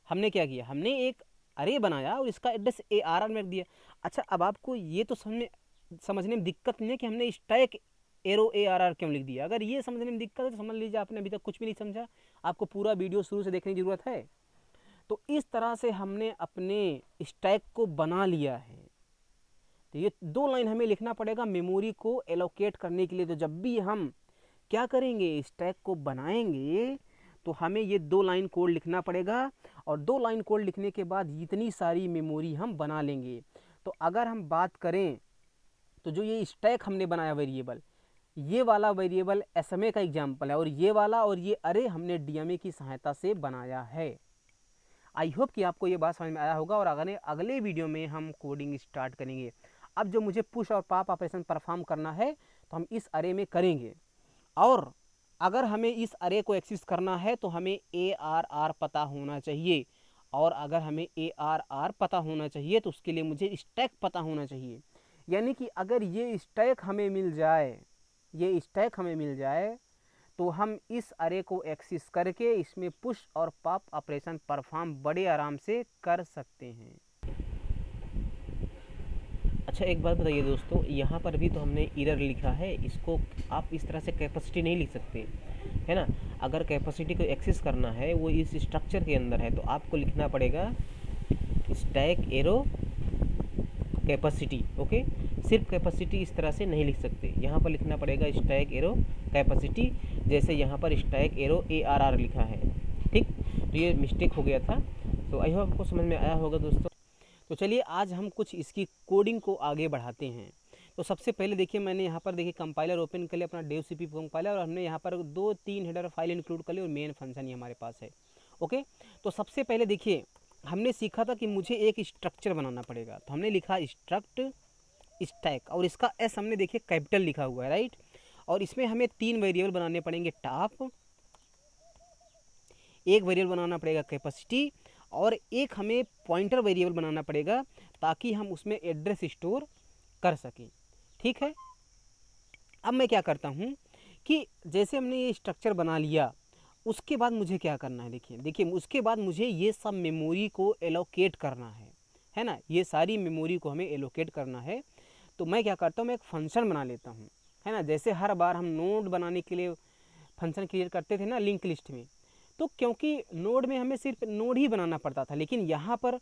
हमने क्या किया, हमने एक अरे बनाया और इसका एड्रेस ARR में रख दिया। अच्छा, अब आपको ये तो समझने में दिक्कत नहीं है कि हमने स्टैक एरो ARR क्यों लिख दिया। अगर ये समझने में दिक्कत है तो समझ लीजिए आपने अभी तक कुछ भी नहीं समझा, आपको पूरा वीडियो शुरू से देखने की ज़रूरत है। तो इस तरह से हमने अपने स्टैक को बना लिया है। तो ये 2 लाइन हमें लिखना पड़ेगा मेमोरी को एलोकेट करने के लिए। तो जब भी हम क्या करेंगे, स्टैक को बनाएंगे, तो हमें ये 2 लाइन कोड लिखना पड़ेगा। और 2 लाइन कोड लिखने के बाद इतनी सारी मेमोरी हम बना लेंगे। तो अगर हम बात करें, तो जो ये स्टैक हमने बनाया वेरिएबल, ये वाला वेरिएबल SMA का एग्जाम्पल है, और ये वाला और ये अरे हमने DMA की सहायता से बनाया है। आई होप कि आपको ये बात समझ में आया होगा। और अगले वीडियो में हम कोडिंग स्टार्ट करेंगे। अब जो मुझे पुश और पॉप ऑपरेशन परफॉर्म करना है, तो हम इस अरे में करेंगे। और अगर हमें इस अरे को एक्सेस करना है तो हमें ARR पता होना चाहिए। और अगर हमें ARR पता होना चाहिए तो उसके लिए मुझे स्टैक पता होना चाहिए। यानी कि अगर ये स्टैक हमें मिल जाए, ये स्टैक हमें मिल जाए, तो हम इस अरे को एक्सेस करके इसमें पुश और पॉप ऑपरेशन परफॉर्म बड़े आराम से कर सकते हैं। अच्छा, एक बात बताइए दोस्तों, यहाँ पर भी तो हमने एरर लिखा है। इसको आप इस तरह से कैपेसिटी नहीं लिख सकते, है ना। अगर कैपेसिटी को एक्सेस करना है, वो इस स्ट्रक्चर के अंदर है, तो आपको लिखना पड़ेगा स्टैक एरो कैपेसिटी। ओके, सिर्फ कैपेसिटी इस तरह से नहीं लिख सकते, यहाँ पर लिखना पड़ेगा स्टैक एरो कैपेसिटी, जैसे यहाँ पर स्टैक एरो ARR लिखा है। ठीक, तो ये मिस्टेक हो गया था। तो आई होप आपको समझ में आया होगा दोस्तों। तो चलिए आज हम कुछ इसकी कोडिंग को आगे बढ़ाते हैं। तो सबसे पहले देखिए, मैंने यहाँ पर देखिए कंपाइलर ओपन कर लिया, अपना डेव CP कंपाइलर, और हमने यहाँ पर 2-3 हेडर फाइल इंक्लूड कर ली, और मेन फंक्शन ही हमारे पास है। ओके, तो सबसे पहले देखिए, हमने सीखा था कि मुझे एक स्ट्रक्चर बनाना पड़ेगा। तो हमने लिखा स्ट्रक्ट स्टैक, और इसका S हमने देखिए कैपिटल लिखा हुआ है, राइट। और इसमें हमें 3 वेरिएबल बनाने पड़ेंगे, टॉप, एक वेरिएबल बनाना पड़ेगा कैपेसिटी, और एक हमें पॉइंटर वेरिएबल बनाना पड़ेगा, ताकि हम उसमें एड्रेस स्टोर कर सकें। ठीक है, अब मैं क्या करता हूँ कि जैसे हमने ये स्ट्रक्चर बना लिया, उसके बाद मुझे क्या करना है, देखिए उसके बाद मुझे ये सब मेमोरी को एलोकेट करना है ना। ये सारी मेमोरी को हमें एलोकेट करना है। तो मैं क्या करता हूँ, मैं एक फंक्शन बना लेता हूँ, है ना। जैसे हर बार हम नोड बनाने के लिए फंक्शन क्रिएट करते थे ना लिंक लिस्ट में, तो क्योंकि नोड में हमें सिर्फ नोड ही बनाना पड़ता था, लेकिन यहाँ पर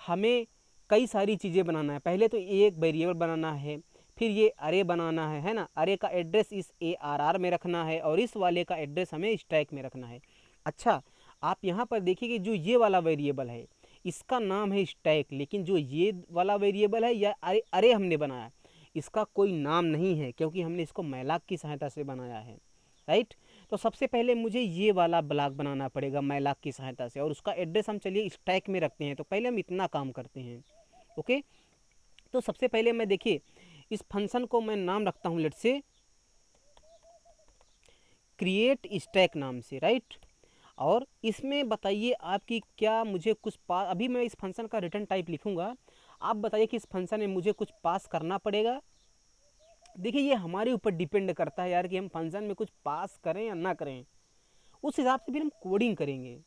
हमें कई सारी चीज़ें बनाना है। पहले तो एक वेरिएबल बनाना है, फिर ये अरे बनाना है ना, अरे का एड्रेस इस ARR में रखना है और इस वाले का एड्रेस हमें स्टैक में रखना है। अच्छा, आप यहाँ पर देखिए कि जो ये वाला वेरिएबल है इसका नाम है स्टैक, लेकिन जो ये वाला वेरिएबल है या अरे अरे हमने बनाया, इसका कोई नाम नहीं है, क्योंकि हमने इसको मैलाक की सहायता से बनाया है, राइट। तो सबसे पहले मुझे ये वाला ब्लॉक बनाना पड़ेगा मैलाक की सहायता से, और उसका एड्रेस हम चलिए स्टैक में रखते हैं। तो पहले हम इतना काम करते हैं, ओके। तो सबसे पहले मैं देखिए इस फंक्शन को मैं नाम रखता हूँ लेट से क्रिएट स्टैक नाम से, राइट। और इसमें बताइए आपकी क्या मुझे कुछ पास, अभी मैं इस फंक्शन का रिटर्न टाइप लिखूंगा, आप बताइए कि इस फंक्शन में मुझे कुछ पास करना पड़ेगा। देखिए ये हमारे ऊपर डिपेंड करता है यार कि हम फंक्शन में कुछ पास करें या ना करें, उस हिसाब से फिर हम कोडिंग करेंगे,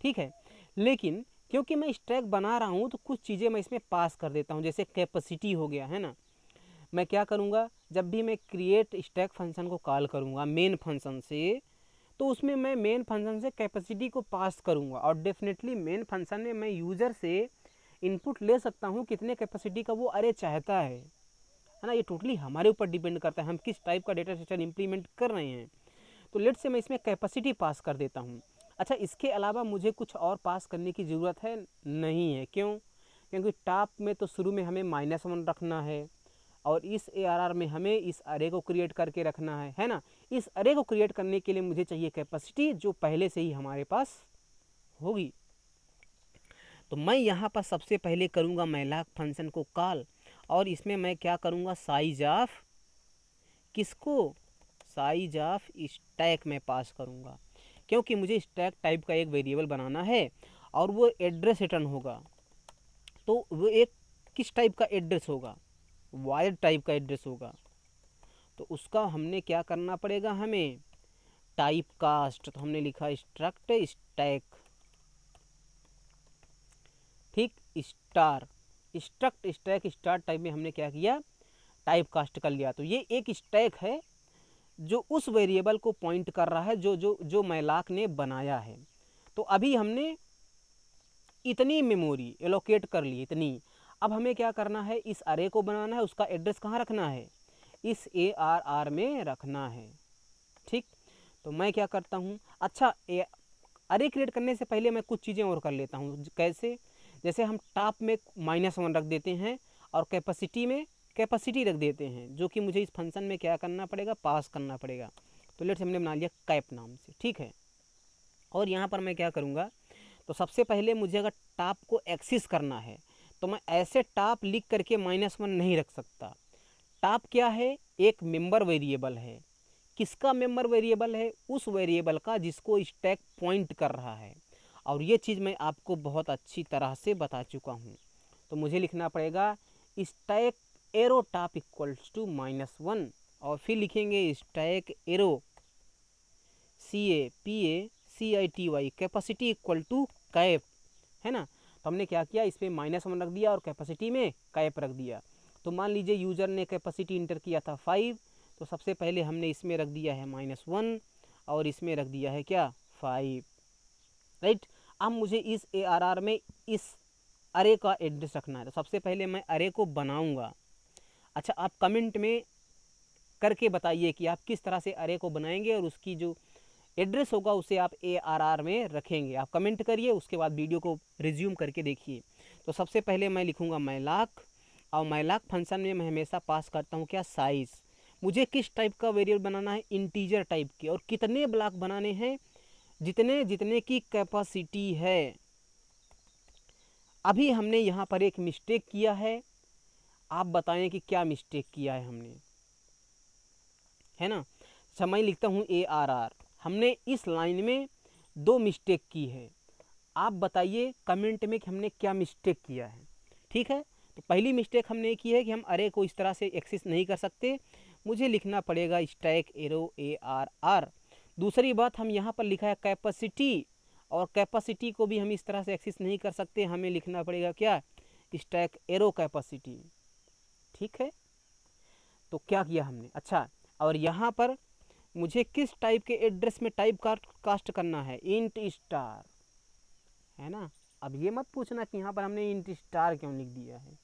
ठीक है। लेकिन क्योंकि मैं स्टैक बना रहा हूँ तो कुछ चीज़ें मैं इसमें पास कर देता हूँ, जैसे कैपेसिटी हो गया है ना। मैं क्या करूँगा, जब भी मैं क्रिएट स्टैक फंक्शन को कॉल करूँगा मेन फंक्शन से, तो उसमें मैं मेन फंक्शन से कैपेसिटी को पास करूँगा, और डेफिनेटली मेन फंक्शन में मैं यूज़र से इनपुट ले सकता हूँ कितने कैपेसिटी का वो अरे चाहता है ना। ये टोटली हमारे ऊपर डिपेंड करता है हम किस टाइप का डेटा स्ट्रक्चर इंप्लीमेंट कर रहे हैं। तो लेट से मैं इसमें कैपेसिटी पास कर देता हूँ। अच्छा, इसके अलावा मुझे कुछ और पास करने की ज़रूरत है नहीं है, क्यों? क्योंकि टॉप में तो शुरू में हमें -1 रखना है, और इस ARR में हमें इस अरे को क्रिएट करके रखना है ना। इस अरे को क्रिएट करने के लिए मुझे चाहिए कैपेसिटी, जो पहले से ही हमारे पास होगी। तो मैं यहाँ पर सबसे पहले करूँगा मैलाक फंक्शन को कॉल, और इसमें मैं क्या करूँगा, साइज ऑफ किसको, साइज ऑफ स्टैक में पास करूँगा, क्योंकि मुझे स्टैक टाइप का एक वेरिएबल बनाना है और वो एड्रेस रिटर्न होगा। तो वो एक किस टाइप का एड्रेस होगा, वायर्ड टाइप का एड्रेस होगा। तो उसका हमने क्या करना पड़ेगा, हमें टाइप कास्ट, तो हमने लिखा स्ट्रक्ट स्टैक, ठीक, स्ट्रक्ट स्टैक स्टार टाइप में हमने क्या किया, टाइप कास्ट कर लिया। तो ये एक स्टैक है जो उस वेरिएबल को पॉइंट कर रहा है जो जो जो मैलाक ने बनाया है। तो अभी हमने इतनी मेमोरी एलोकेट कर ली, इतनी। अब हमें क्या करना है, इस अरे को बनाना है, उसका एड्रेस कहाँ रखना है, इस ARR में रखना है, ठीक। तो मैं क्या करता हूँ, अच्छा अरे क्रिएट करने से पहले मैं कुछ चीज़ें और कर लेता हूँ। कैसे, जैसे हम टॉप में -1 रख देते हैं और कैपेसिटी में कैपेसिटी रख देते हैं, जो कि मुझे इस फंक्शन में क्या करना पड़ेगा, पास करना पड़ेगा। तो लेट्स हमने बना लिया कैप नाम से, ठीक है। और यहाँ पर मैं क्या करूँगा, तो सबसे पहले मुझे अगर टॉप को एक्सेस करना है तो मैं ऐसे टॉप लिख करके -1 नहीं रख सकता। टॉप क्या है, एक मेंबर वेरिएबल है। किसका मेंबर वेरिएबल है, उस वेरिएबल का जिसको स्टैक पॉइंट कर रहा है, और ये चीज़ मैं आपको बहुत अच्छी तरह से बता चुका हूँ। तो मुझे लिखना पड़ेगा stack arrow top equals to -1, और फिर लिखेंगे stack arrow CAPACITY capacity equal to cap, है ना। तो हमने क्या किया, इस पर -1 रख दिया और कैपेसिटी में कैप रख दिया। तो मान लीजिए यूज़र ने कैपेसिटी इंटर किया था 5, तो सबसे पहले हमने इसमें रख दिया है -1 और इसमें रख दिया है क्या, 5, राइट। अब मुझे इस ARR में इस अरे का एड्रेस रखना है, तो सबसे पहले मैं अरे को बनाऊंगा। अच्छा, आप कमेंट में करके बताइए कि आप किस तरह से अरे को बनाएंगे और उसकी जो एड्रेस होगा उसे आप ARR में रखेंगे। आप कमेंट करिए, उसके बाद वीडियो को रिज्यूम करके देखिए। तो सबसे पहले मैं लिखूंगा मैलाक, और मैलाक फंक्शन में मैं हमेशा पास करता हूँ क्या, साइज़। मुझे किस टाइप का वेरिएबल बनाना है, इंटीजर टाइप के, और कितने ब्लॉक बनाने हैं, जितने जितने की कैपेसिटी है। अभी हमने यहाँ पर एक मिस्टेक किया है, आप बताएं कि क्या मिस्टेक किया है हमने, है ना। अच्छा, मैं लिखता हूँ ARR, हमने इस लाइन में 2 मिस्टेक की है। आप बताइए कमेंट में कि हमने क्या मिस्टेक किया है, ठीक है। तो पहली मिस्टेक हमने की है कि हम अरे को इस तरह से एक्सेस नहीं कर सकते, मुझे लिखना पड़ेगा स्टैक एरो ARR। दूसरी बात, हम यहाँ पर लिखा है कैपेसिटी, और कैपेसिटी को भी हम इस तरह से एक्सेस नहीं कर सकते, हमें लिखना पड़ेगा क्या, स्टैक एरो कैपेसिटी, ठीक है। तो क्या किया हमने, अच्छा, और यहाँ पर मुझे किस टाइप के एड्रेस में टाइप कास्ट करना है, इंट स्टार, है ना। अब ये मत पूछना कि यहाँ पर हमने इंट स्टार क्यों लिख दिया है,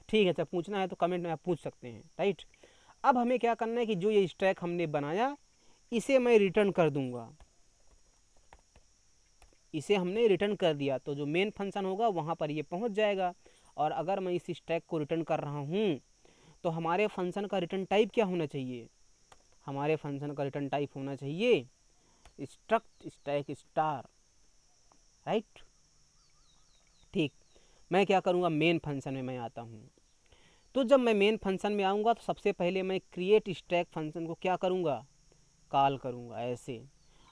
ठीक है, जब पूछना है तो कमेंट में आप पूछ सकते हैं, राइट। अब हमें क्या करना है कि जो ये स्टैक हमने बनाया इसे मैं रिटर्न कर दूंगा, इसे हमने रिटर्न कर दिया तो जो मेन फंक्शन होगा वहाँ पर ये पहुँच जाएगा। और अगर मैं इस स्टैक को रिटर्न कर रहा हूँ तो हमारे फंक्शन का रिटर्न टाइप क्या होना चाहिए, हमारे फंक्शन का रिटर्न टाइप होना चाहिए स्ट्रक्ट स्टैक स्टार, राइट। ठीक, मैं क्या करूँगा, मेन फंक्शन में मैं आता हूँ। तो जब मैं मेन फंक्शन में आऊँगा तो सबसे पहले मैं क्रिएट स्टैक फंक्शन को क्या करूँगा, कॉल करूँगा ऐसे,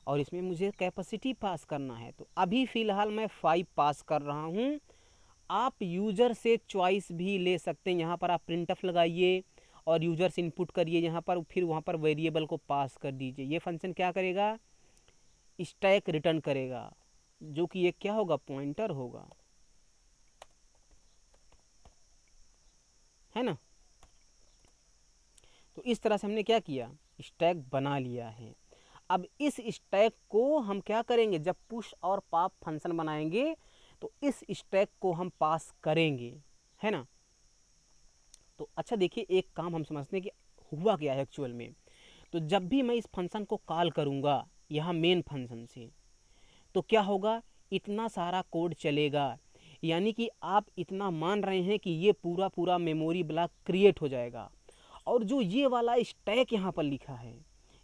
और इसमें मुझे कैपेसिटी पास करना है। तो अभी फ़िलहाल मैं 5 पास कर रहा हूँ, आप यूज़र से चॉइस भी ले सकते हैं। यहाँ पर आप प्रिंटफ लगाइए और यूज़र से इनपुट करिए यहाँ पर, फिर वहाँ पर वेरिएबल को पास कर दीजिए। ये फंक्शन क्या करेगा, स्टैक रिटर्न करेगा, जो कि ये क्या होगा, पॉइंटर होगा, है ना। तो इस तरह से हमने क्या किया, स्टैक बना लिया है। अब इस स्टैक को हम क्या करेंगे, जब पुश और पॉप फंक्शन बनाएंगे तो इस स्टैक को हम पास करेंगे, है ना। तो अच्छा देखिए, एक काम हम समझते हैं कि हुआ क्या है एक्चुअल में। तो जब भी मैं इस फंक्शन को कॉल करूँगा यहाँ मेन फंक्शन से, तो क्या होगा, इतना सारा कोड चलेगा, यानी कि आप इतना मान रहे हैं कि ये पूरा पूरा मेमोरी ब्लॉक क्रिएट हो जाएगा। और जो ये वाला स्टैक यहाँ पर लिखा है,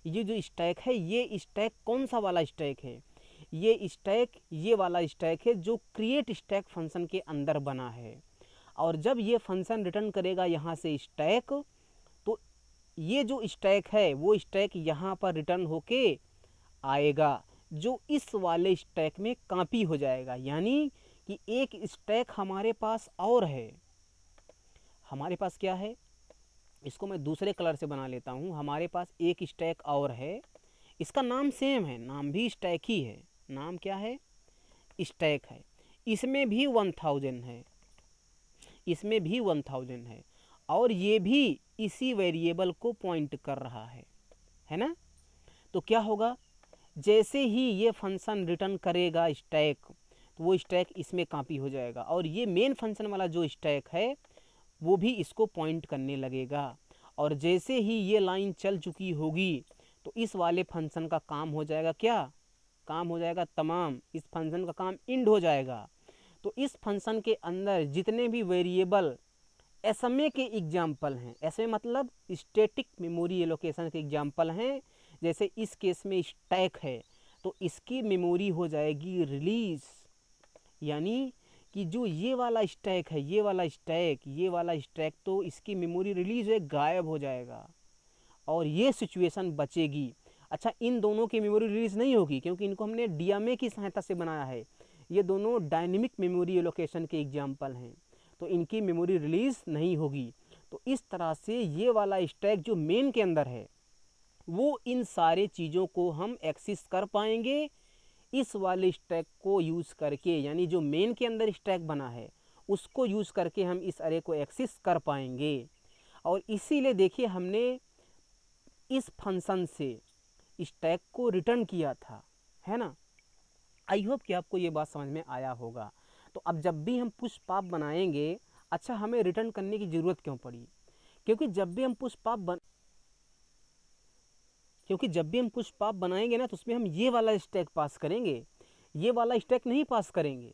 ये जो स्टैक है, ये स्टैक कौन सा वाला स्टैक है, ये स्टैक ये वाला स्टैक है जो क्रिएट स्टैक फंक्शन के अंदर बना है। और जब ये फंक्शन रिटर्न करेगा यहाँ से स्टैक, तो ये जो स्टैक है वो स्टैक यहाँ पर रिटर्न होके आएगा, जो इस वाले स्टैक में कॉपी हो जाएगा। यानी कि एक स्टैक हमारे पास और है, हमारे पास क्या है, इसको मैं दूसरे कलर से बना लेता हूँ। हमारे पास एक स्टैक और है, इसका नाम सेम है, नाम भी स्टैक ही है, नाम क्या है, स्टैक है। इसमें भी 1000 है, इसमें भी 1000 है, और ये भी इसी वेरिएबल को पॉइंट कर रहा है ना। तो क्या होगा, जैसे ही ये फंक्शन रिटर्न करेगा स्टैक, तो वो स्टैक इसमें कॉपी हो जाएगा, और ये मेन फंक्शन वाला जो स्टैक है वो भी इसको पॉइंट करने लगेगा। और जैसे ही ये लाइन चल चुकी होगी तो इस वाले फंक्शन का काम हो जाएगा, क्या काम हो जाएगा, तमाम, इस फंक्शन का काम इंड हो जाएगा। तो इस फंक्शन के अंदर जितने भी वेरिएबल एसएमए के एग्जाम्पल हैं, एसएमए मतलब स्टैटिक मेमोरी एलोकेशन के एग्जाम्पल हैं, जैसे इस केस में स्टैक है तो इसकी मेमोरी हो जाएगी रिलीज, यानी कि जो ये वाला स्टैक है, ये वाला स्टैक तो इसकी मेमोरी रिलीज है, गायब हो जाएगा, और ये सिचुएशन बचेगी। अच्छा, इन दोनों की मेमोरी रिलीज नहीं होगी क्योंकि इनको हमने डीएमए की सहायता से बनाया है, ये दोनों डायनेमिक मेमोरी एलोकेशन के एग्जाम्पल हैं, तो इनकी मेमोरी रिलीज नहीं होगी। तो इस तरह से ये वाला स्टैक जो मेन के अंदर है वो इन सारे चीज़ों को हम एक्सेस कर पाएंगे इस वाले स्टैक को यूज़ करके, यानी जो मेन के अंदर स्टैक बना है उसको यूज़ करके हम इस अरे को एक्सेस कर पाएंगे। और इसीलिए देखिए हमने इस फंक्शन से स्टैक को रिटर्न किया था, है ना। आई होप कि आपको ये बात समझ में आया होगा। तो अब जब भी हम पुश पॉप बनाएंगे, अच्छा हमें रिटर्न करने की ज़रूरत क्यों पड़ी, क्योंकि जब भी हम पुश पॉप बनाएंगे ना तो उसमें हम ये वाला स्टैक पास करेंगे, ये वाला स्टैक नहीं पास करेंगे,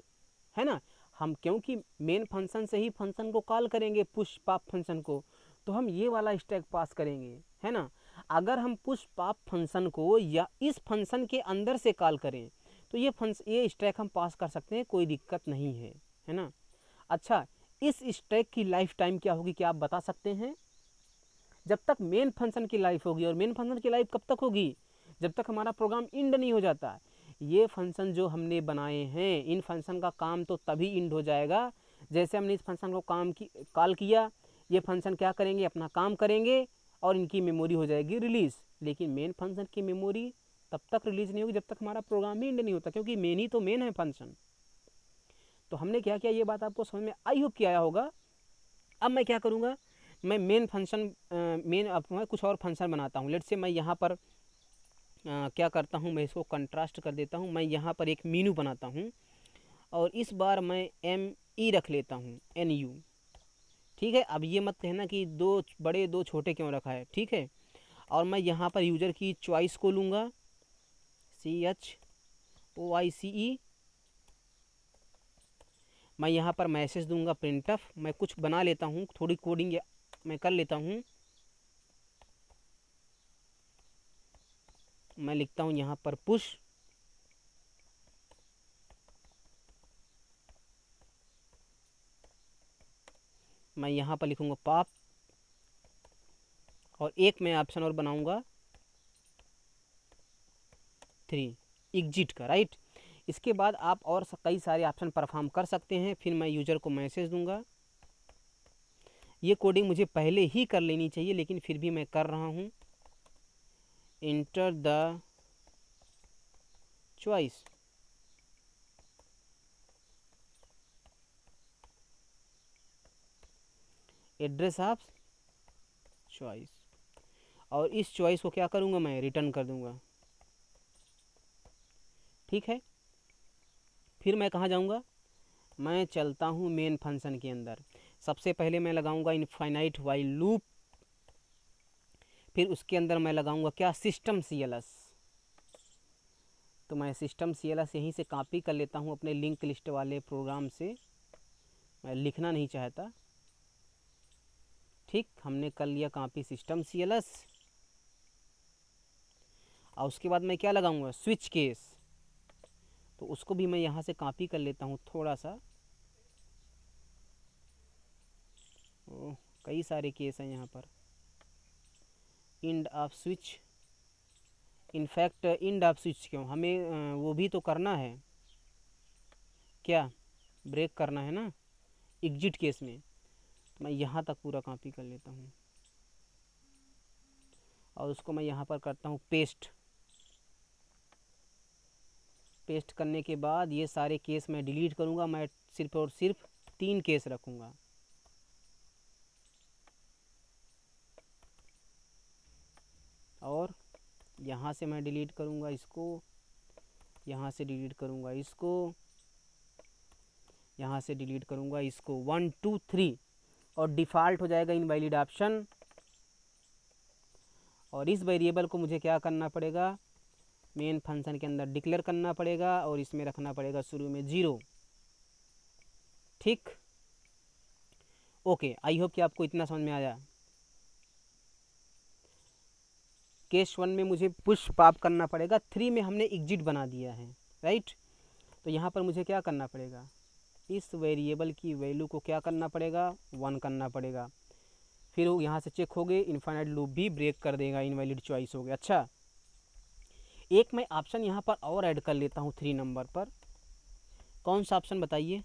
है ना। हम क्योंकि मेन फंक्शन से ही फंक्शन को कॉल करेंगे, पुश पॉप फंक्शन को, तो हम ये वाला स्टैक पास करेंगे, है ना। अगर हम पुश पॉप फंक्शन को या इस फंक्शन के अंदर से कॉल करें तो ये स्टैक हम पास कर सकते हैं, कोई दिक्कत नहीं है ना। अच्छा, इस स्टैक की लाइफ टाइम क्या होगी, क्या आप बता सकते हैं। जब तक मेन फंक्शन की लाइफ होगी, और मेन फंक्शन की लाइफ कब तक होगी, जब तक हमारा प्रोग्राम इंड नहीं हो जाता। ये फंक्शन जो हमने बनाए हैं, इन फंक्शन का काम तो तभी इंड हो जाएगा जैसे हमने इस फंक्शन को कॉल किया, ये फंक्शन क्या करेंगे, अपना काम करेंगे और इनकी मेमोरी हो जाएगी रिलीज़। लेकिन मेन फंक्शन की मेमोरी तब तक रिलीज़ नहीं होगी जब तक हमारा प्रोग्राम ही इंड नहीं होता, क्योंकि मेन ही तो मेन है फंक्शन। तो हमने क्या किया, ये बात आपको समझ में आई होप कि आया होगा। अब मैं क्या करूँगा, मैं मेन फंक्शन मैं कुछ और फंक्शन बनाता हूँ। लेट से मैं यहाँ पर क्या करता हूँ, मैं इसको कंट्रास्ट कर देता हूँ। मैं यहाँ पर एक मीनू बनाता हूँ और इस बार मैं ME रख लेता हूँ, NU। ठीक है, अब ये मत कहना कि दो बड़े दो छोटे क्यों रखा है, ठीक है। और मैं यहाँ पर यूज़र की चॉइस को लूँगा, CHOICE। मैं यहाँ पर मैसेज दूंगा printf। मैं कुछ बना लेता हूँ, थोड़ी कोडिंग मैं कर लेता हूँ। मैं लिखता हूँ यहाँ पर पुश, मैं यहाँ पर लिखूँगा पॉप, और एक मैं ऑप्शन और बनाऊँगा 3 एग्जिट का, राइट। इसके बाद आप और कई सारे ऑप्शन परफॉर्म कर सकते हैं। फिर मैं यूज़र को मैसेज दूंगा। ये कोडिंग मुझे पहले ही कर लेनी चाहिए, लेकिन फिर भी मैं कर रहा हूँ। Enter the choice, address of choice, और इस चॉइस को क्या करूँगा, मैं रिटर्न कर दूँगा। ठीक है, फिर मैं कहाँ जाऊँगा, मैं चलता हूँ मेन फंक्शन के अंदर। सबसे पहले मैं लगाऊंगा इनफाइनाइट वाइल लूप, फिर उसके अंदर मैं लगाऊंगा क्या, सिस्टम CLS। तो मैं सिस्टम CLS यहीं से कॉपी कर लेता हूँ अपने लिंक लिस्ट वाले प्रोग्राम से, मैं लिखना नहीं चाहता। ठीक, हमने कर लिया कॉपी सिस्टम CLS। और उसके बाद मैं क्या लगाऊंगा, स्विच केस। तो उसको भी मैं यहाँ से कॉपी कर लेता हूँ थोड़ा सा। कई सारे केस हैं यहाँ पर। End of switch, in fact end of switch क्यों, हमें वो भी तो करना है, क्या ब्रेक करना है ना एग्जिट केस में। तो मैं यहाँ तक पूरा कॉपी कर लेता हूँ और उसको मैं यहाँ पर करता हूँ पेस्ट। पेस्ट करने के बाद ये सारे केस मैं डिलीट करूँगा। मैं सिर्फ और सिर्फ 3 केस रखूँगा। और यहाँ से मैं डिलीट करूँगा इसको, यहाँ से डिलीट करूँगा इसको, यहाँ से डिलीट करूँगा इसको, 1 2 3, और डिफ़ॉल्ट हो जाएगा इनवैलिड ऑप्शन। और इस वेरिएबल को मुझे क्या करना पड़ेगा, मेन फंक्शन के अंदर डिक्लेयर करना पड़ेगा और इसमें रखना पड़ेगा शुरू में 0। ठीक, ओके, आई होप कि आपको इतना समझ में आया। केस 1 में मुझे पुश पॉप करना पड़ेगा, 3 में हमने एग्जिट बना दिया है, राइट। तो यहाँ पर मुझे क्या करना पड़ेगा, इस वेरिएबल की वैल्यू को क्या करना पड़ेगा, 1 करना पड़ेगा। फिर वो यहाँ से चेक हो गए, इनफाइनाइट लूप भी ब्रेक कर देगा, इनवैलिड चॉइस हो गया। अच्छा, एक मैं ऑप्शन यहाँ पर और ऐड कर लेता हूँ 3 नंबर पर। कौन सा ऑप्शन बताइए,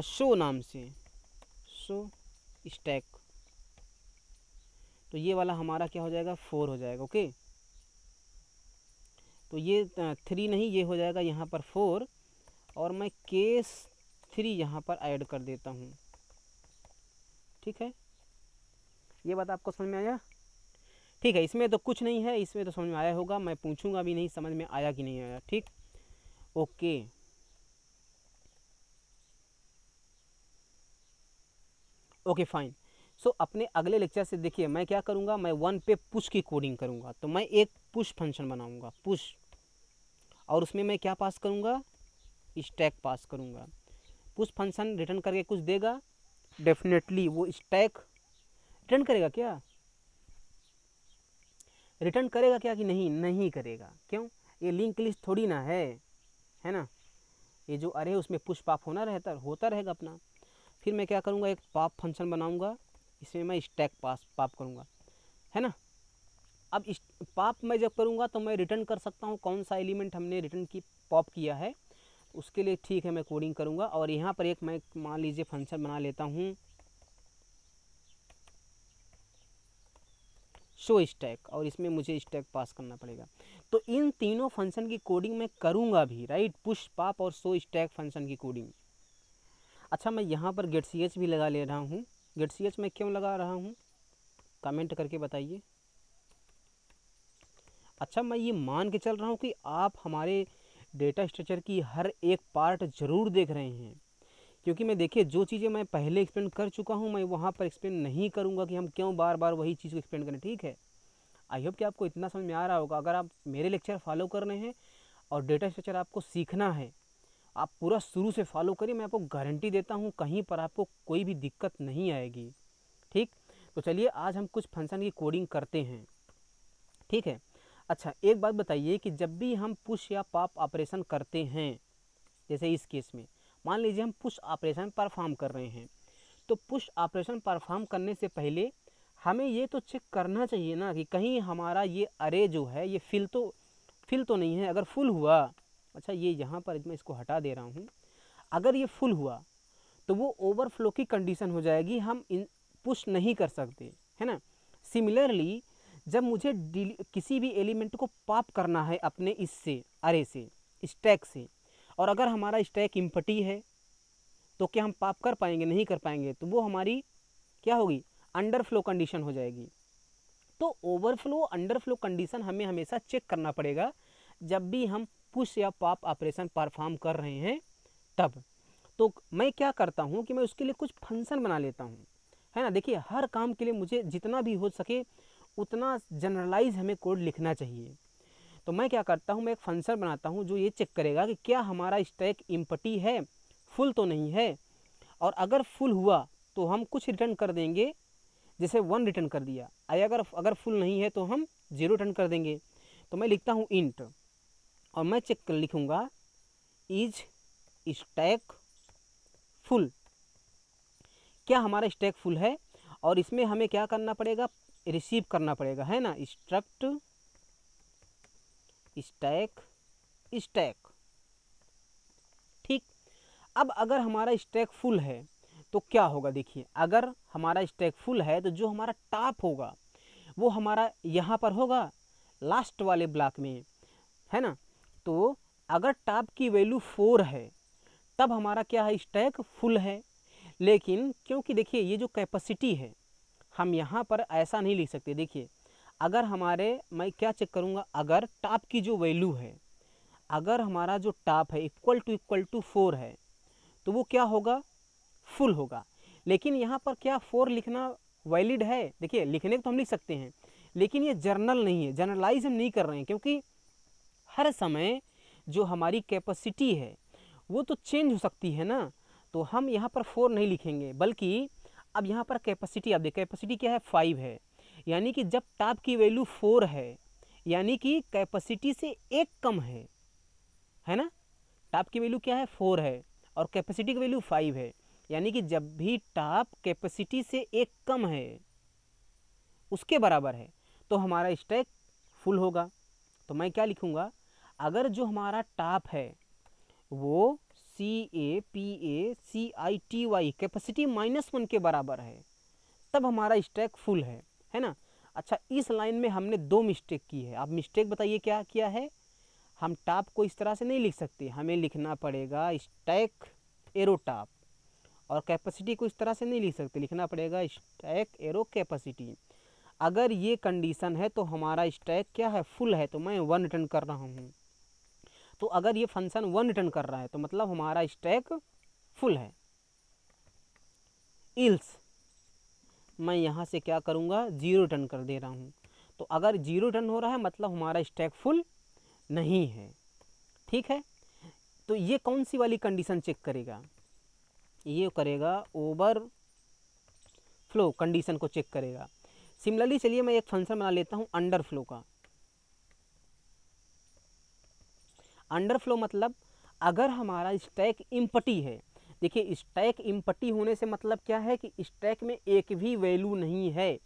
शो नाम से, शो स्टैक। तो ये वाला हमारा क्या हो जाएगा, 4 हो जाएगा। ओके, तो ये 3 नहीं, ये हो जाएगा यहाँ पर 4, और मैं केस 3 यहाँ पर ऐड कर देता हूँ। ठीक है, ये बात आपको समझ में आया। ठीक है, इसमें तो कुछ नहीं है, इसमें तो समझ में आया होगा, मैं पूछूंगा भी नहीं समझ में आया कि नहीं आया। ठीक, ओके। Okay fine. सो अपने अगले लेक्चर से देखिए मैं क्या करूँगा, मैं 1 पे पुश की कोडिंग करूँगा। तो मैं एक पुश फंक्शन बनाऊँगा, पुश, और उसमें मैं क्या पास करूँगा, स्टैक पास करूँगा। पुश फंक्शन रिटर्न करके कुछ देगा, डेफिनेटली वो स्टैक रिटर्न करेगा। क्या रिटर्न करेगा क्या कि नहीं, नहीं करेगा। क्यों, ये लिंक लिस्ट थोड़ी ना है ना। ये जो अरे उसमें पुश पॉप होता रहेगा अपना। फिर मैं क्या करूँगा, एक पॉप फंक्शन बनाऊँगा, इसमें मैं स्टैक पॉप करूँगा, है ना। अब इस पॉप मैं जब करूँगा तो मैं रिटर्न कर सकता हूँ कौन सा एलिमेंट हमने रिटर्न की पॉप किया है, उसके लिए ठीक है मैं कोडिंग करूँगा। और यहाँ पर एक मैं मान लीजिए फंक्शन बना लेता हूँ शो स्टैक, और इसमें मुझे स्टैक पास करना पड़ेगा। तो इन तीनों फंक्शन की कोडिंग मैं करूँगा भी, राइट, पुश पॉप और शो स्टैक फंक्शन की कोडिंग। अच्छा, मैं यहाँ पर गेट ch भी लगा ले रहा हूँ, गेट सी एच मैं क्यों लगा रहा हूँ, कमेंट करके बताइए। अच्छा, मैं ये मान के चल रहा हूँ कि आप हमारे डेटा स्ट्रक्चर की हर एक पार्ट ज़रूर देख रहे हैं, क्योंकि मैं देखिए जो चीज़ें मैं पहले एक्सप्लेन कर चुका हूँ मैं वहाँ पर एक्सप्लेन नहीं करूँगा कि हम क्यों बार बार वही चीज़ को एक्सप्लेन करें, ठीक है। आई होप कि आपको इतना समझ में आ रहा होगा। अगर आप मेरे लेक्चर फॉलो कर रहे हैं और डेटा स्ट्रक्चर आपको सीखना है, आप पूरा शुरू से फॉलो करिए, मैं आपको गारंटी देता हूँ कहीं पर आपको कोई भी दिक्कत नहीं आएगी, ठीक। तो चलिए आज हम कुछ फंक्शन की कोडिंग करते हैं, ठीक है। अच्छा, एक बात बताइए कि जब भी हम पुश या पॉप ऑपरेशन करते हैं, जैसे इस केस में मान लीजिए हम पुश ऑपरेशन परफॉर्म कर रहे हैं, तो पुश ऑपरेशन परफॉर्म करने से पहले हमें ये तो चेक करना चाहिए ना कि कहीं हमारा ये अरे जो है ये फिल तो नहीं है। अगर फुल हुआ, अच्छा ये यहाँ पर मैं इसको हटा दे रहा हूँ, अगर ये फुल हुआ तो वो ओवरफ्लो की कंडीशन हो जाएगी, हम पुश नहीं कर सकते, है ना। सिमिलरली जब मुझे किसी भी एलिमेंट को पॉप करना है अपने इससे अरे से, स्टैक से, और अगर हमारा स्टैक इम्पटी है तो क्या हम पॉप कर पाएंगे? नहीं कर पाएंगे। तो वो हमारी क्या होगी? अंडरफ्लो कंडीशन हो जाएगी। तो ओवरफ्लो अंडरफ्लो कंडीशन हमें हमेशा चेक करना पड़ेगा जब भी हम पुश या पॉप ऑपरेशन परफॉर्म कर रहे हैं तब। तो मैं क्या करता हूँ कि मैं उसके लिए कुछ फंक्शन बना लेता हूँ, है ना। देखिए हर काम के लिए मुझे जितना भी हो सके उतना जनरलाइज हमें कोड लिखना चाहिए। तो मैं क्या करता हूँ, मैं एक फंक्शन बनाता हूँ जो ये चेक करेगा कि क्या हमारा स्टैक इम्पटी है, फुल तो नहीं है, और अगर फुल हुआ तो हम कुछ रिटर्न कर देंगे, जैसे 1 रिटर्न कर दिया। अगर फुल नहीं है तो हम 0 रिटर्न कर देंगे। तो मैं लिखता हूँ इंट, और मैं चेक कर लिखूँगा इज स्टैक फुल, क्या हमारा स्टैक फुल है। और इसमें हमें क्या करना पड़ेगा? रिसीव करना पड़ेगा, है ना, स्ट्रक्ट स्टैक स्टैक, ठीक। अब अगर हमारा स्टैक फुल है तो क्या होगा? देखिए अगर हमारा स्टैक फुल है तो जो हमारा टॉप होगा वो हमारा यहाँ पर होगा लास्ट वाले ब्लॉक में, है ना। तो अगर टॉप की वैल्यू 4 है तब हमारा क्या है? स्टैक फुल है। लेकिन क्योंकि देखिए ये जो कैपेसिटी है हम यहाँ पर ऐसा नहीं लिख सकते। देखिए अगर मैं क्या चेक करूँगा, अगर टॉप की जो वैल्यू है, अगर हमारा जो टॉप है इक्वल टू 4 है तो वो क्या होगा? फुल होगा। लेकिन यहाँ पर क्या 4 लिखना वैलिड है? देखिए लिखने को तो हम लिख सकते हैं, लेकिन ये जर्नल नहीं है, जनरलाइज हम नहीं कर रहे हैं, क्योंकि हर समय जो हमारी कैपेसिटी है वो तो चेंज हो सकती है ना। तो हम यहाँ पर 4 नहीं लिखेंगे, बल्कि अब यहाँ पर कैपेसिटी, आप देखिए कैपेसिटी क्या है? 5 है, यानी कि जब टॉप की वैल्यू 4 है यानी कि कैपेसिटी से एक कम है ना। टॉप की वैल्यू क्या है? 4 है और कैपेसिटी की वैल्यू 5 है, यानी कि जब भी टॉप कैपेसिटी से एक कम है, उसके बराबर है, तो हमारा स्टैक फुल होगा। तो मैं क्या लिखूँगा? अगर जो हमारा टॉप है वो CAPACITY कैपेसिटी -1 के बराबर है तब हमारा स्टैक फुल है ना। अच्छा, इस लाइन में हमने 2 मिस्टेक की है। आप मिस्टेक बताइए क्या किया है? हम टॉप को इस तरह से नहीं लिख सकते, हमें लिखना पड़ेगा स्टैक एरो टॉप, और कैपेसिटी को इस तरह से नहीं लिख सकते, लिखना पड़ेगा स्टैक एरो कैपेसिटी। अगर ये कंडीशन है तो हमारा स्टैक क्या है? फुल है, तो मैं 1 रिटर्न कर रहा हूँ। तो अगर ये फंक्शन 1 रिटर्न कर रहा है तो मतलब हमारा स्टैक फुल है। इल्स मैं यहाँ से क्या करूँगा? 0 रिटर्न कर दे रहा हूँ। तो अगर 0 रिटर्न हो रहा है मतलब हमारा स्टैक फुल नहीं है, ठीक है। तो ये कौन सी वाली कंडीशन चेक करेगा? ये करेगा ओवरफ्लो कंडीशन को चेक करेगा। सिमिलरली चलिए मैं एक फंक्शन बना लेता हूँ अंडरफ्लो का। अंडरफ्लो मतलब अगर हमारा स्टैक इम्पटी है, देखिए स्टैक इम्पटी होने से मतलब क्या है कि स्टैक में एक भी वैल्यू नहीं है।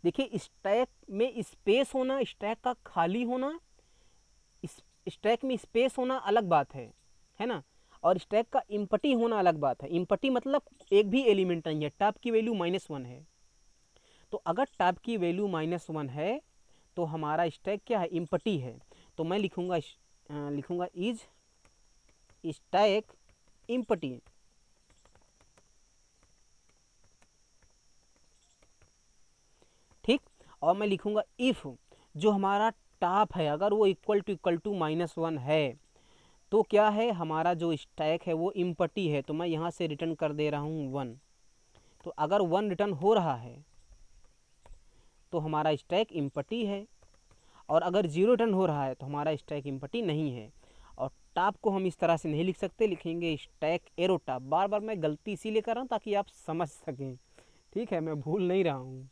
देखिए स्टैक में स्पेस होना, स्टैक का खाली होना, स्टैक में स्पेस होना अलग बात है ना, और स्टैक का इम्पटी होना अलग बात है। इम्पटी मतलब एक भी एलिमेंट नहीं है, टॉप की वैल्यू -1 है। तो अगर टॉप की वैल्यू -1 है तो हमारा स्टैक क्या है? इम्पटी है। तो मैं लिखूंगा इज स्टैक इम्पटी, और मैं लिखूँगा इफ़ जो हमारा टॉप है अगर वो इक्वल टू -1 है तो क्या है, हमारा जो स्टैक है वो इम्पटी है, तो मैं यहाँ से रिटर्न कर दे रहा हूँ 1। तो अगर 1 रिटर्न हो रहा है तो हमारा स्टैक इम्पटी है, और अगर 0 रिटर्न हो रहा है तो हमारा स्टैक इम्पटी नहीं है। और टॉप को हम इस तरह से नहीं लिख सकते, लिखेंगे स्टैक एरो टॉप। बार बार मैं गलती इसीलिए कर रहा हूँ ताकि आप समझ सकें, ठीक है, मैं भूल नहीं रहा हूँ।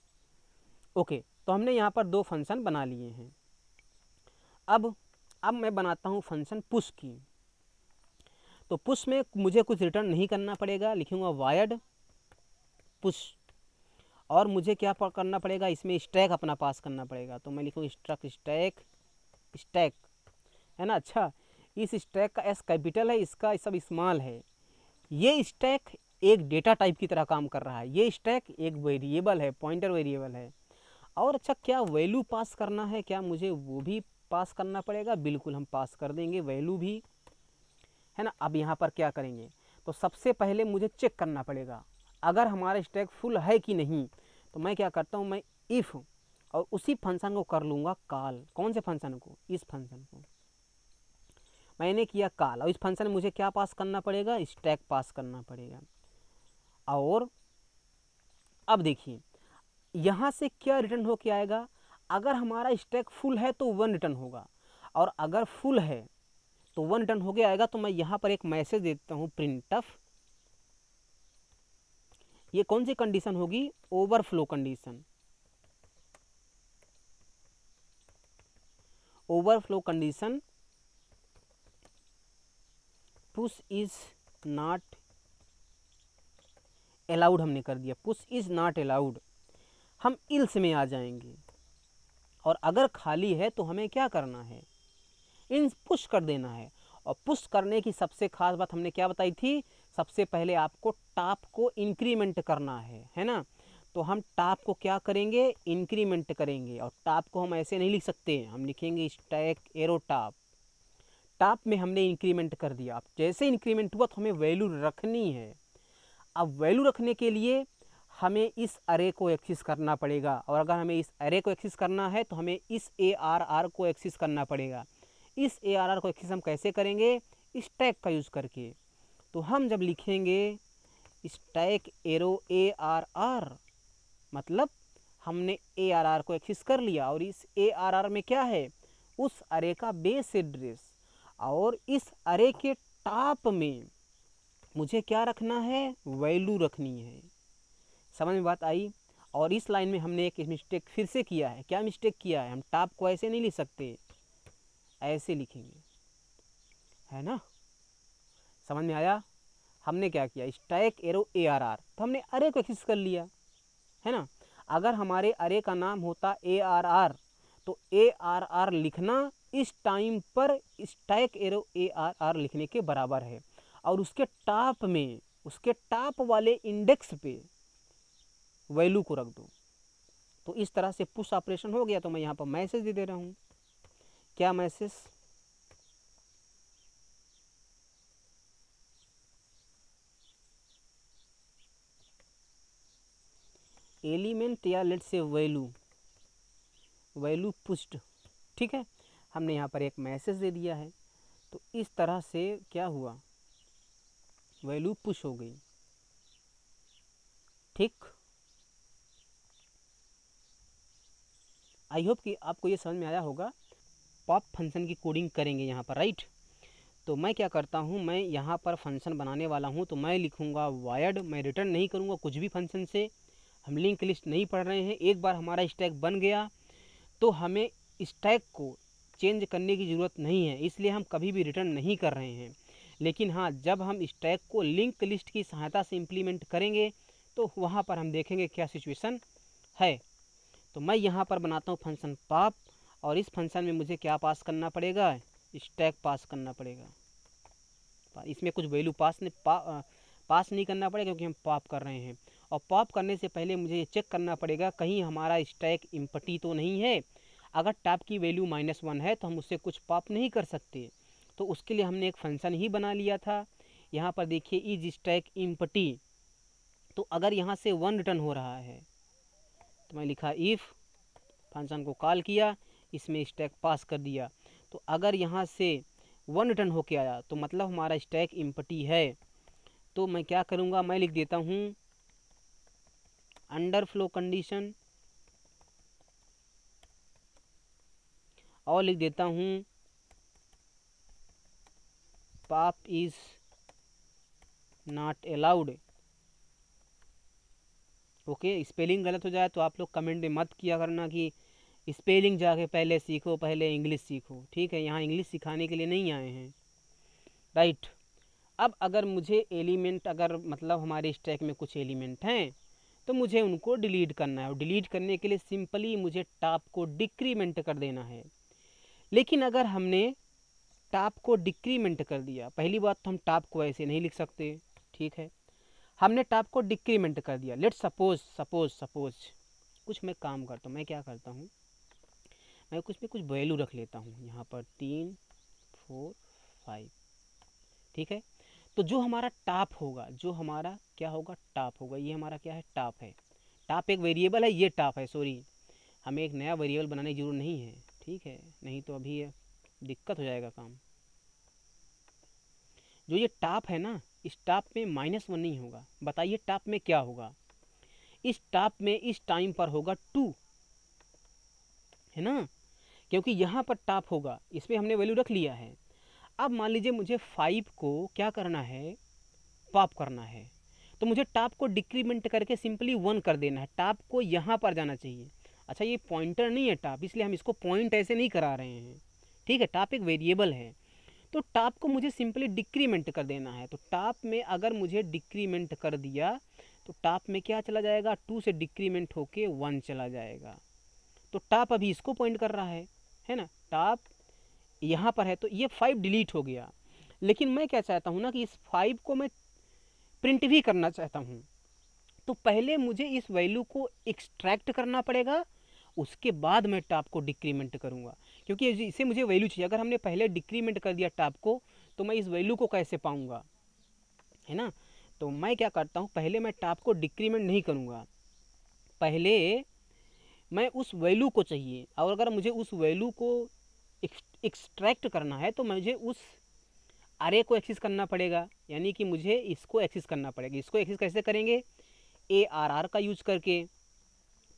ओके, तो हमने यहाँ पर 2 फंक्शन बना लिए हैं। अब मैं बनाता हूँ फंक्शन पुश की। तो पुश में मुझे कुछ रिटर्न नहीं करना पड़ेगा, लिखूँगा वायर्ड पुश। और मुझे क्या करना पड़ेगा, इसमें स्टैक अपना पास करना पड़ेगा। तो मैं लिखूँ स्ट्रक्ट स्टैक है ना। अच्छा, इस स्टैक का एस कैपिटल है, इसका सब स्मॉल है। ये स्टैक एक डेटा टाइप की तरह काम कर रहा है। ये स्टैक एक वेरिएबल है, पॉइंटर वेरिएबल है। और अच्छा, क्या वैल्यू पास करना है, क्या मुझे वो भी पास करना पड़ेगा? बिल्कुल, हम पास कर देंगे वैल्यू भी, है ना। अब यहाँ पर क्या करेंगे, तो सबसे पहले मुझे चेक करना पड़ेगा अगर हमारा स्टैक फुल है कि नहीं। तो मैं क्या करता हूँ, मैं इफ़ और उसी फंक्शन को कर लूँगा कॉल। कौन से फंक्शन को? इस फंक्शन को मैंने किया कॉल, और इस फंक्शन में मुझे क्या पास करना पड़ेगा, स्टैक पास करना पड़ेगा। और अब देखिए यहाँ से क्या रिटर्न हो के आएगा, अगर हमारा स्टैक फुल है तो 1 रिटर्न होगा, और अगर फुल है तो 1 रिटर्न हो गया आएगा। तो मैं यहाँ पर एक मैसेज देता हूँ प्रिंटफ। ये कौन सी कंडीशन होगी, overflow condition. Overflow condition push is not allowed हमने कर दिया, पुश इज नॉट अलाउड। हम इल्स में आ जाएंगे, और अगर खाली है तो हमें क्या करना है, इन पुश कर देना है। और पुश करने की सबसे खास बात हमने क्या बताई थी, सबसे पहले आपको टॉप को इंक्रीमेंट करना है ना। तो हम टॉप को क्या करेंगे, इंक्रीमेंट करेंगे। और टॉप को हम ऐसे नहीं लिख सकते, हम लिखेंगे स्टैक एरो टॉप। टॉप में हमने इंक्रीमेंट कर दिया। अब जैसे इंक्रीमेंट हुआ तो हमें वैल्यू रखनी है। अब वैल्यू रखने के लिए हमें इस अरे को एक्सेस करना पड़ेगा, और अगर हमें इस अरे को एक्सेस करना है तो हमें इस ARR को एक्सेस करना पड़ेगा। इस ARR को एक्सेस हम कैसे करेंगे, स्टैक का यूज़ करके। तो हम जब लिखेंगे स्टैक एरो ARR, मतलब हमने ARR को एक्सेस कर लिया, और इस ARR में क्या है, उस अरे का बेस एड्रेस। और इस अरे के टॉप में मुझे क्या रखना है, वैल्यू रखनी है। समझ में बात आई? और इस लाइन में हमने एक मिस्टेक फिर से किया है। क्या मिस्टेक किया है, हम टॉप को ऐसे नहीं लिख सकते, ऐसे लिखेंगे, है ना। समझ में आया? हमने क्या किया, स्टैक एरो ARR, तो हमने अरे को एक्सेस कर लिया, है ना। अगर हमारे अरे का नाम होता ARR तो ARR लिखना इस टाइम पर स्टैक एरो ARR लिखने के बराबर है। और उसके टॉप में, उसके टॉप वाले इंडेक्स पे वैल्यू को रख दो। तो इस तरह से पुश ऑपरेशन हो गया। तो मैं यहाँ पर मैसेज दे रहा हूँ, क्या मैसेज, एलिमेंट या लेट से वैल्यू पुश्ड, ठीक है। हमने यहाँ पर एक मैसेज दे दिया है। तो इस तरह से क्या हुआ, वैल्यू पुश हो गई, ठीक। आई होप कि आपको ये समझ में आया होगा। पॉप फंक्शन की कोडिंग करेंगे यहाँ पर, राइट। तो मैं क्या करता हूँ, मैं यहाँ पर फंक्शन बनाने वाला हूँ। तो मैं लिखूँगा वायर्ड, मैं रिटर्न नहीं करूँगा कुछ भी फंक्शन से। हम लिंक लिस्ट नहीं पढ़ रहे हैं। एक बार हमारा स्टैक बन गया तो हमें स्टैक को चेंज करने की ज़रूरत नहीं है, इसलिए हम कभी भी रिटर्न नहीं कर रहे हैं। लेकिन हाँ, जब हम स्टैक को लिंक लिस्ट की सहायता से इम्प्लीमेंट करेंगे तो वहाँ पर हम देखेंगे क्या सिचुएशन है। तो मैं यहाँ पर बनाता हूँ फंक्शन पॉप, और इस फंक्शन में मुझे क्या पास करना पड़ेगा, स्टैक पास करना पड़ेगा। इसमें कुछ वैल्यू पास नहीं करना पड़ेगा क्योंकि हम पॉप कर रहे हैं। और पॉप करने से पहले मुझे ये चेक करना पड़ेगा कहीं हमारा स्टैक इम्पटी तो नहीं है। अगर टॉप की वैल्यू -1 है तो हम उससे कुछ पॉप नहीं कर सकते। तो उसके लिए हमने एक फंक्शन ही बना लिया था। यहाँ पर देखिए इज स्टैक इम्पटी। तो अगर यहाँ से 1 रिटर्न हो रहा है तो मैं लिखा इफ़ फंक्शन को कॉल किया, इसमें स्टैक पास कर दिया। तो अगर यहाँ से 1 रिटर्न होके आया तो मतलब हमारा स्टैक एम्प्टी है। तो मैं क्या करूँगा, मैं लिख देता हूँ अंडर फ्लो कंडीशन और लिख देता हूँ pop is not allowed. Okay, spelling गलत हो जाए तो आप लोग कमेंट में मत किया करना कि स्पेलिंग जाके पहले सीखो, पहले इंग्लिश सीखो, ठीक है। यहाँ इंग्लिश सिखाने के लिए नहीं आए हैं, राइट। अब अगर मुझे एलिमेंट, अगर मतलब हमारे स्टैक में कुछ एलिमेंट हैं तो मुझे उनको डिलीट करना है, और डिलीट करने के लिए सिंपली मुझे टॉप को डिक्रीमेंट कर देना है। लेकिन अगर हमने टॉप को डिक्रीमेंट कर दिया, पहली बात तो हम टॉप को ऐसे नहीं लिख सकते, ठीक है। हमने टॉप को डिक्रीमेंट कर दिया। लेट सपोज कुछ मैं काम करता हूँ, मैं क्या करता हूँ, मैं कुछ वैल्यू रख लेता हूँ यहाँ पर 3 4 5, ठीक है। तो जो हमारा टॉप होगा, जो हमारा क्या होगा, टॉप होगा, ये हमारा क्या है, टॉप है। टॉप एक वेरिएबल है, ये टॉप है, सॉरी, हमें एक नया वेरिएबल बनाने की जरूरत नहीं है, ठीक है, नहीं तो अभी ये दिक्कत हो जाएगा काम। जो ये टॉप है ना, इस टॉप में -1 नहीं होगा। बताइए टॉप में क्या होगा, इस टॉप में इस टाइम पर होगा 2, है ना, क्योंकि यहाँ पर टॉप होगा, इसमें हमने वैल्यू रख लिया है। अब मान लीजिए मुझे 5 को क्या करना है, पॉप करना है, तो मुझे टॉप को डिक्रीमेंट करके सिंपली 1 कर देना है। टॉप को यहाँ पर जाना चाहिए। अच्छा, ये पॉइंटर नहीं है टॉप, इसलिए हम इसको पॉइंट ऐसे नहीं करा रहे हैं, ठीक है। टॉप एक वेरिएबल है, तो टॉप को मुझे सिंपली डिक्रीमेंट कर देना है। तो टॉप में अगर मुझे डिक्रीमेंट कर दिया तो टॉप में क्या चला जाएगा, 2 से डिक्रीमेंट होके 1 चला जाएगा। तो टॉप अभी इसको पॉइंट कर रहा है ना, टॉप यहाँ पर है, तो ये 5 डिलीट हो गया। लेकिन मैं क्या चाहता हूँ ना कि इस 5 को मैं प्रिंट भी करना चाहता हूँ। तो पहले मुझे इस वैल्यू को एक्सट्रैक्ट करना पड़ेगा, उसके बाद मैं टॉप को डिक्रीमेंट करूँगा, क्योंकि इसे मुझे वैल्यू चाहिए। अगर हमने पहले डिक्रीमेंट कर दिया टॉप को तो मैं इस वैल्यू को कैसे पाऊँगा, है ना। तो मैं क्या करता हूँ, पहले मैं टॉप को डिक्रीमेंट नहीं करूँगा, पहले मैं उस वैल्यू को चाहिए, और अगर मुझे उस वैल्यू को एक्सट्रैक्ट करना है तो मुझे उस अरे को एक्सेस करना पड़ेगा, यानी कि मुझे इसको एक्सेस करना पड़ेगा। इसको एक्सेस कैसे करेंगे, ARR का यूज करके।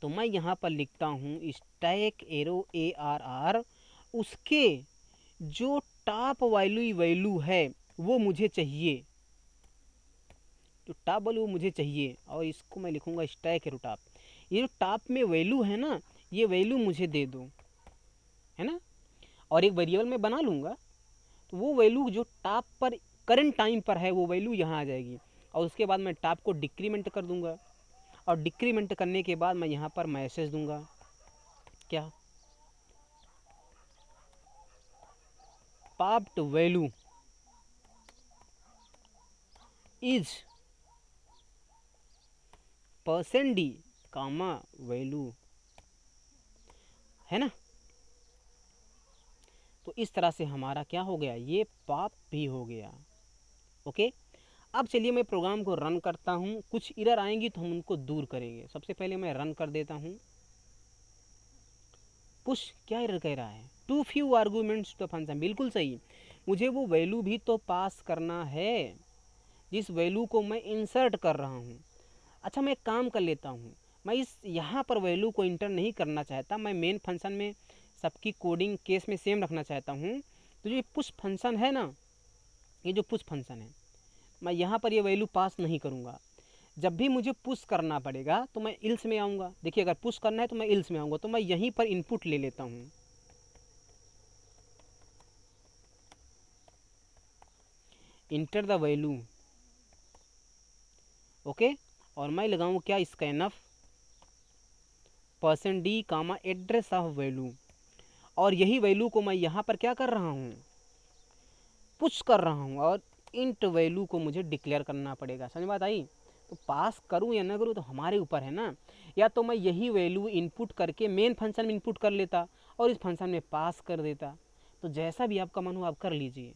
तो मैं यहाँ पर लिखता हूँ स्टैक एरो ARR, उसके जो टॉप वैल्यू है वो मुझे चाहिए, जो टॉप वैल्यू वो मुझे चाहिए, और इसको मैं लिखूँगा स्टैक एरो टॉप। ये जो टॉप में वैल्यू है ना, ये वैल्यू मुझे दे दो, है ना, और एक वेरिएबल में बना लूँगा। तो वो वैल्यू जो टॉप पर करंट टाइम पर है वो वैल्यू यहाँ आ जाएगी, और उसके बाद मैं टॉप को डिक्रीमेंट कर दूंगा, और डिक्रीमेंट करने के बाद मैं यहाँ पर मैसेज दूंगा, क्या, popped value is %d comma value, है ना। तो इस तरह से हमारा क्या हो गया, ये पॉप भी हो गया। ओके, अब चलिए मैं प्रोग्राम को रन करता हूँ। कुछ एरर आएंगी तो हम उनको दूर करेंगे। सबसे पहले मैं रन कर देता हूँ। पुश, क्या एरर कह रहा है, too few arguments to function, बिल्कुल सही, मुझे वो वैल्यू भी तो पास करना है जिस वैल्यू को मैं इंसर्ट कर रहा हूँ। अच्छा, मैं एक काम कर लेता हूँ, मैं इस यहाँ पर वैल्यू को इंटर नहीं करना चाहता, मैं मेन फंक्शन में सबकी कोडिंग केस में सेम रखना चाहता हूँ। तो जो ये पुश फंक्शन है ना, ये जो पुश फंक्शन है, मैं यहाँ पर ये वैल्यू पास नहीं करूँगा। जब भी मुझे पुश करना पड़ेगा तो मैं इल्स में आऊँगा। देखिए, अगर पुश करना है तो मैं इल्स में आऊँगा, तो मैं यहीं पर इनपुट ले लेता हूँ, इंटर द वैल्यू, ओके, और मैं लगाऊँ क्या, scanf %d comma address of value, और यही वैल्यू को मैं यहाँ पर क्या कर रहा हूँ, पुश कर रहा हूँ, और इंट वैल्यू को मुझे डिक्लेयर करना पड़ेगा। समझ बात आई। तो पास करूँ या ना करूँ तो हमारे ऊपर है ना, या तो मैं यही वैल्यू इनपुट करके मेन फंक्शन में इनपुट कर लेता और इस फंक्शन में पास कर देता। तो जैसा भी आपका मन हो आप कर लीजिए।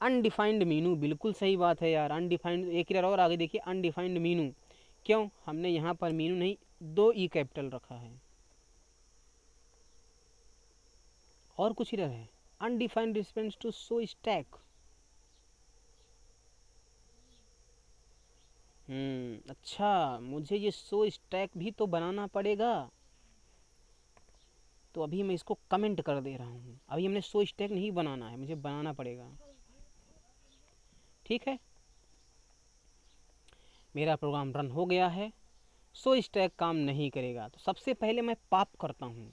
अनडिफाइंड मीनू, बिल्कुल सही बात है यार, अनडिफाइंड, एक एरर और आगे देखिए, अनडिफाइंड मीनू क्यों हमने यहाँ पर मीनू नहीं दो ई कैपिटल रखा है और कुछ एरर है। Undefined response to show stack. अच्छा, मुझे ये शो स्टैक भी तो बनाना पड़ेगा। तो अभी मैं इसको कमेंट कर दे रहा हूँ। अभी हमने शो स्टैक नहीं बनाना है, मुझे बनाना पड़ेगा। ठीक है, मेरा प्रोग्राम रन हो गया है। शो स्टैक काम नहीं करेगा, तो सबसे पहले मैं पॉप करता हूँ,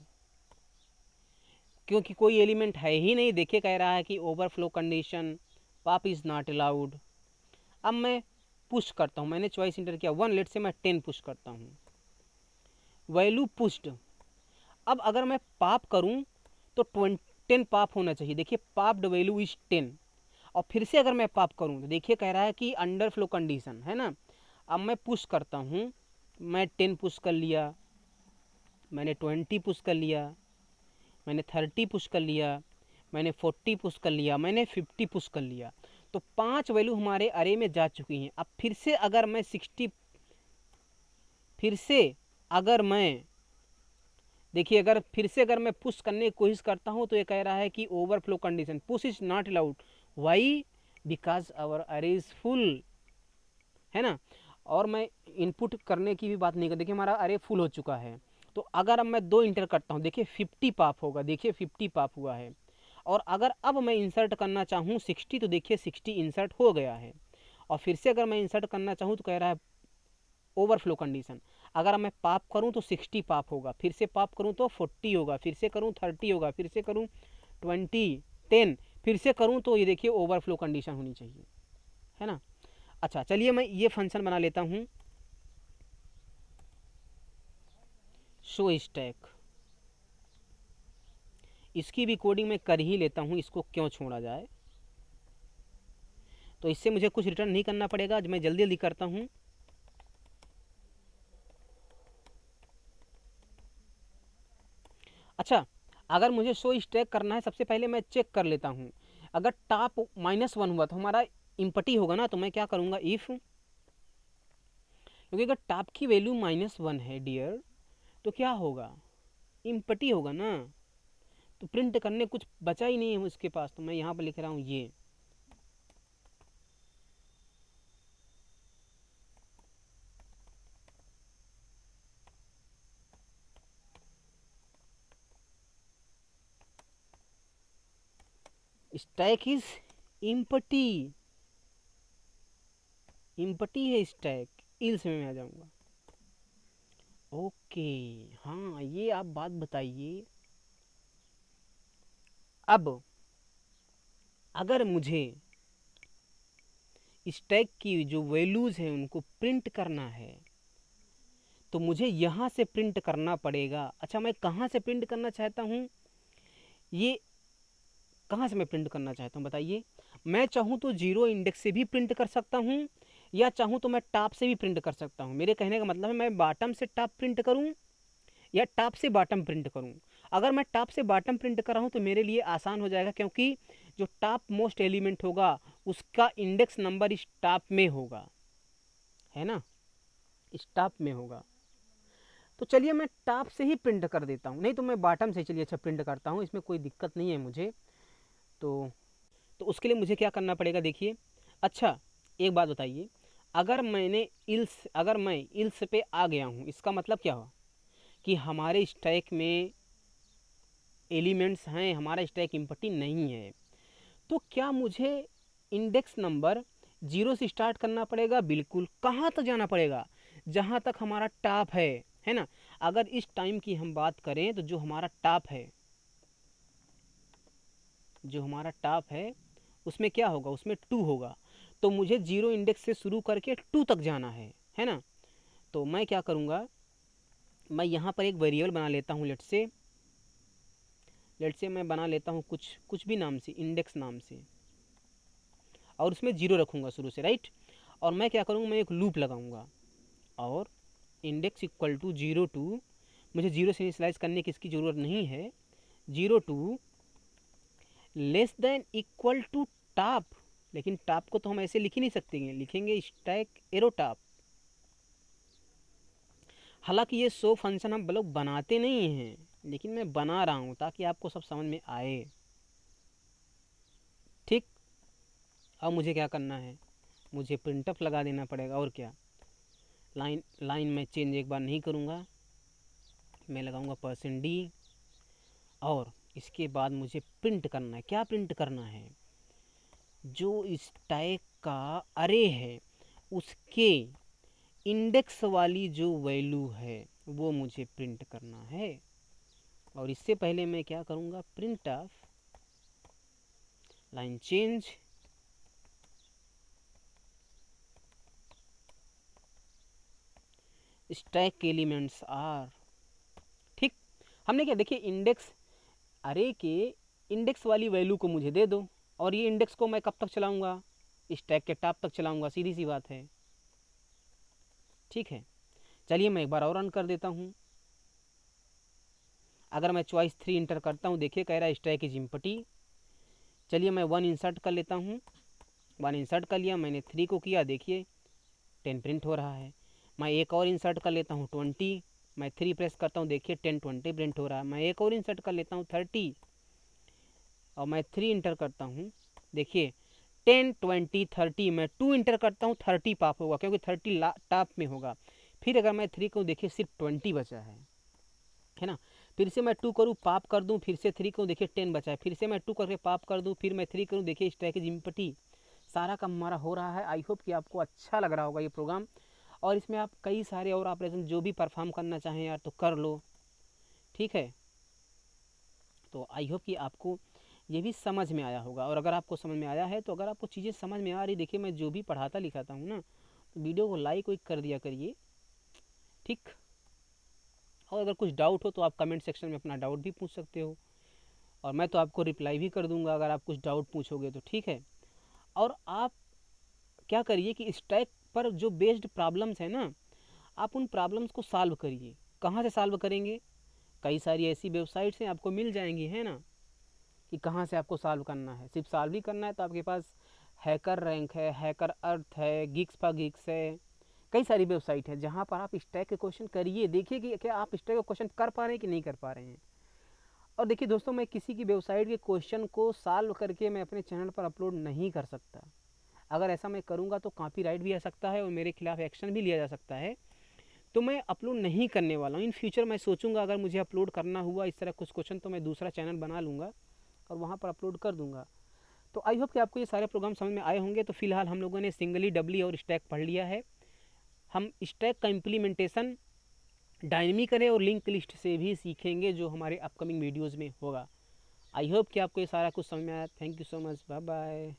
क्योंकि कोई एलिमेंट है ही नहीं। देखिए कह रहा है कि overflow condition pop is not allowed. अब मैं पुश करता हूँ, मैंने चॉइस इंटर किया 1, लेट से मैं 10 पुश करता हूँ, वैल्यू पुश्ड। अब अगर मैं पॉप करूँ तो 10 पॉप होना चाहिए। देखिए पॉप्ड वैल्यू इज 10। और फिर से अगर मैं पॉप करूँ तो देखिए कह रहा है कि अंडर फ्लो कंडीशन है ना। अब मैं पुश करता हूँ, मैं 10 पुश कर लिया, मैंने 20 पुश कर लिया, मैंने 30 पुश कर लिया, मैंने 40 पुश कर लिया, मैंने 50 पुश कर लिया। तो 5 वैल्यू हमारे अरे में जा चुकी हैं। अब फिर से अगर मैं 60, फिर से अगर मैं देखिए अगर फिर से अगर मैं पुश करने की कोशिश करता हूँ तो ये कह रहा है कि overflow condition push is not allowed. Why? Because our array is full, है ना। और मैं इनपुट करने की भी बात नहीं कर, देखिए हमारा अरे फुल हो चुका है। तो अगर अब मैं 2 इंटर करता हूँ, देखिए 50 पाप होगा, देखिए 50 पाप हुआ है। और अगर अब मैं इंसर्ट करना चाहूँ 60, तो देखिए 60 इंसर्ट हो गया है। और फिर से अगर मैं इंसर्ट करना चाहूँ तो कह रहा है ओवरफ्लो कंडीशन। अगर मैं पाप करूँ तो 60 पाप होगा, फिर से पाप करूँ तो 40 होगा, फिर से करूँ 30 होगा, फिर से करूँ 20, 10, फिर से करूँ तो ये देखिए ओवरफ्लो कंडीशन होनी चाहिए, है ना। अच्छा चलिए मैं ये फंक्शन बना लेता हूँ, शो स्टैक। इसकी भी कोडिंग मैं कर ही लेता हूँ, इसको क्यों छोड़ा जाए। तो इससे मुझे कुछ रिटर्न नहीं करना पड़ेगा, मैं जल्दी जल्दी करता हूँ। अच्छा, अगर मुझे शो स्टैक करना है, सबसे पहले मैं चेक कर लेता हूँ। अगर टॉप -1 हुआ तो हमारा इम्पटी होगा ना। तो मैं क्या करूँगा, इफ़, क्योंकि अगर टॉप की वैल्यू -1 है डियर, तो क्या होगा, इम्पटी होगा ना। तो प्रिंट करने कुछ बचा ही नहीं है उसके पास। तो मैं यहाँ पर लिख रहा हूँ ये स्टैक इज इम्पटी। इम्पटी है स्टैक, इल्स में मैं आ जाऊँगा। ओके, हाँ ये आप बात बताइए। अब अगर मुझे स्टैक की जो वैल्यूज़ हैं उनको प्रिंट करना है, तो मुझे यहाँ से प्रिंट करना पड़ेगा। अच्छा, मैं कहाँ से प्रिंट करना चाहता हूँ, ये कहाँ से मैं प्रिंट करना चाहता हूँ बताइए। मैं चाहूँ तो 0 इंडेक्स से भी प्रिंट कर सकता हूँ, या चाहूँ तो मैं टॉप से भी प्रिंट कर सकता हूँ। मेरे कहने का मतलब है मैं बॉटम से टॉप प्रिंट करूँ या टॉप से बॉटम प्रिंट करूँ। अगर मैं टॉप से बॉटम प्रिंट कर रहा हूँ तो मेरे लिए आसान हो जाएगा, क्योंकि जो टॉप मोस्ट एलिमेंट होगा उसका इंडेक्स नंबर इस टॉप में होगा, है ना, इस टॉप में होगा। तो चलिए मैं टॉप से ही प्रिंट कर देता हूँ, नहीं तो मैं बॉटम से चलिए अच्छा प्रिंट करता हूँ, इसमें कोई दिक्कत नहीं है मुझे। तो उसके लिए मुझे क्या करना पड़ेगा देखिए। अच्छा एक बात बताइए, अगर मैं इल्स पे आ गया हूँ, इसका मतलब क्या हुआ कि हमारे स्टैक में एलिमेंट्स हैं, हमारा स्टैक इम्पटी नहीं है। तो क्या मुझे इंडेक्स नंबर 0 से स्टार्ट करना पड़ेगा? बिल्कुल। कहाँ तक जाना पड़ेगा? जहाँ तक हमारा टॉप है ना। अगर इस टाइम की हम बात करें तो जो हमारा टॉप है, उसमें क्या होगा, उसमें 2 होगा। तो मुझे 0 इंडेक्स से शुरू करके 2 तक जाना है ना। तो मैं क्या करूँगा, मैं यहाँ पर एक वेरिएबल बना लेता हूँ। लेट से मैं बना लेता हूँ कुछ भी नाम से, इंडेक्स नाम से, और उसमें 0 रखूँगा शुरू से, राइट। और मैं क्या करूँगा, मैं एक लूप लगाऊँगा, और इंडेक्स इक्वल टू 0 मुझे 0 से इनिशियलाइज करने की इसकी ज़रूरत नहीं है, 0 less than equal to top. लेकिन टॉप को तो हम ऐसे लिख ही नहीं सकते हैं, लिखेंगे स्टैक एरो टॉप। हालांकि ये शो फंक्शन हम लोग बनाते नहीं हैं, लेकिन मैं बना रहा हूँ ताकि आपको सब समझ में आए। ठीक, अब मुझे क्या करना है, मुझे प्रिंटअप लगा देना पड़ेगा और क्या। लाइन में चेंज एक बार नहीं करूँगा, मैं लगाऊंगा %d और इसके बाद मुझे प्रिंट करना है। क्या प्रिंट करना है, जो स्टैक का अरे है उसके इंडेक्स वाली जो वैल्यू है वो मुझे प्रिंट करना है। और इससे पहले मैं क्या करूँगा, print of line change stack के एलिमेंट्स आर। ठीक, हमने क्या देखिए, इंडेक्स अरे के इंडेक्स वाली वैल्यू को मुझे दे दो, और ये इंडेक्स को मैं कब तक चलाऊंगा, स्टैक के टॉप तक चलाऊंगा, सीधी सी बात है। ठीक है, चलिए मैं एक बार और रन कर देता हूँ। अगर मैं चॉइस 3 इंटर करता हूँ, देखिए कह रहा है स्टैक इज एम्प्टी। चलिए मैं 1 इंसर्ट कर लेता हूँ, 1 इंसर्ट कर लिया मैंने, 3 को किया, देखिए 10 प्रिंट हो रहा है। मैं एक और इंसर्ट कर लेता हूँ 20, मैं 3 प्रेस करता हूँ, देखिए 10 20 प्रिंट हो रहा है। मैं एक और इंसर्ट कर लेता हूँ 30 और मैं 3 इंटर करता हूँ, देखिए 10 20 30। मैं 2 इंटर करता हूँ, 30 पाप होगा क्योंकि 30 टॉप में होगा। फिर अगर मैं 3 को देखिए सिर्फ 20 बचा है ना। फिर से मैं 2 करूँ, पाप कर दूँ, फिर से 3 को देखिए 10 बचा है, फिर से मैं 2 करके पाप कर दूँ, फिर मैं 3 करूँ, देखिए स्टैक इज एम्प्टी। सारा काम हमारा हो रहा है। आई होप कि आपको अच्छा लग रहा होगा ये प्रोग्राम, और इसमें आप कई सारे और ऑपरेशन जो भी परफॉर्म करना चाहें यार तो कर लो। ठीक है, तो आई होप कि आपको ये भी समझ में आया होगा। और अगर आपको समझ में आया है, तो अगर आपको चीज़ें समझ में आ रही, देखिए मैं जो भी पढ़ाता लिखाता हूँ ना, तो वीडियो को लाइक वाइक कर दिया करिए। ठीक, और अगर कुछ डाउट हो तो आप कमेंट सेक्शन में अपना डाउट भी पूछ सकते हो, और मैं तो आपको रिप्लाई भी कर दूंगा अगर आप कुछ डाउट पूछोगे तो। ठीक है, और आप क्या करिए कि स्टैक पर जो बेस्ड प्रॉब्लम्स है ना, आप उन प्रॉब्लम्स को सॉल्व करिए। कहाँ से सॉल्व करेंगे, कई सारी ऐसी वेबसाइट्स हैं आपको मिल जाएंगी, है ना, कि कहाँ से आपको सॉल्व करना है। सिर्फ सॉल्व ही करना है तो आपके पास हैकर रैंक है, हैकर अर्थ है, गिग्स फॉर गिग्स है, कई सारी वेबसाइट है जहाँ पर आप स्टैक के क्वेश्चन करिए, देखिए कि क्या आप स्टैक का क्वेश्चन कर पा रहे हैं कि नहीं कर पा रहे हैं। और देखिए दोस्तों, मैं किसी की वेबसाइट के क्वेश्चन को सॉल्व करके मैं अपने चैनल पर अपलोड नहीं कर सकता। अगर ऐसा मैं करूँगा तो कॉपीराइट भी आ सकता है और मेरे खिलाफ एक्शन भी लिया जा सकता है। तो मैं अपलोड नहीं करने वाला हूँ। इन फ्यूचर मैं सोचूंगा अगर मुझे अपलोड करना हुआ इस तरह कुछ क्वेश्चन तो मैं दूसरा चैनल बना लूँगा और वहाँ पर अपलोड कर दूँगा। तो आई होप कि आपको ये सारे प्रोग्राम समझ में आए होंगे। तो फिलहाल हम लोगों ने सिंगली, डबली और स्टैक पढ़ लिया है। हम स्टैक का इम्प्लीमेंटेशन डायनेमिक अरे और लिंक लिस्ट से भी सीखेंगे, जो हमारे अपकमिंग वीडियोज़ में होगा। आई होप कि आपको ये सारा कुछ समझ में आया। Thank you so much, bye bye.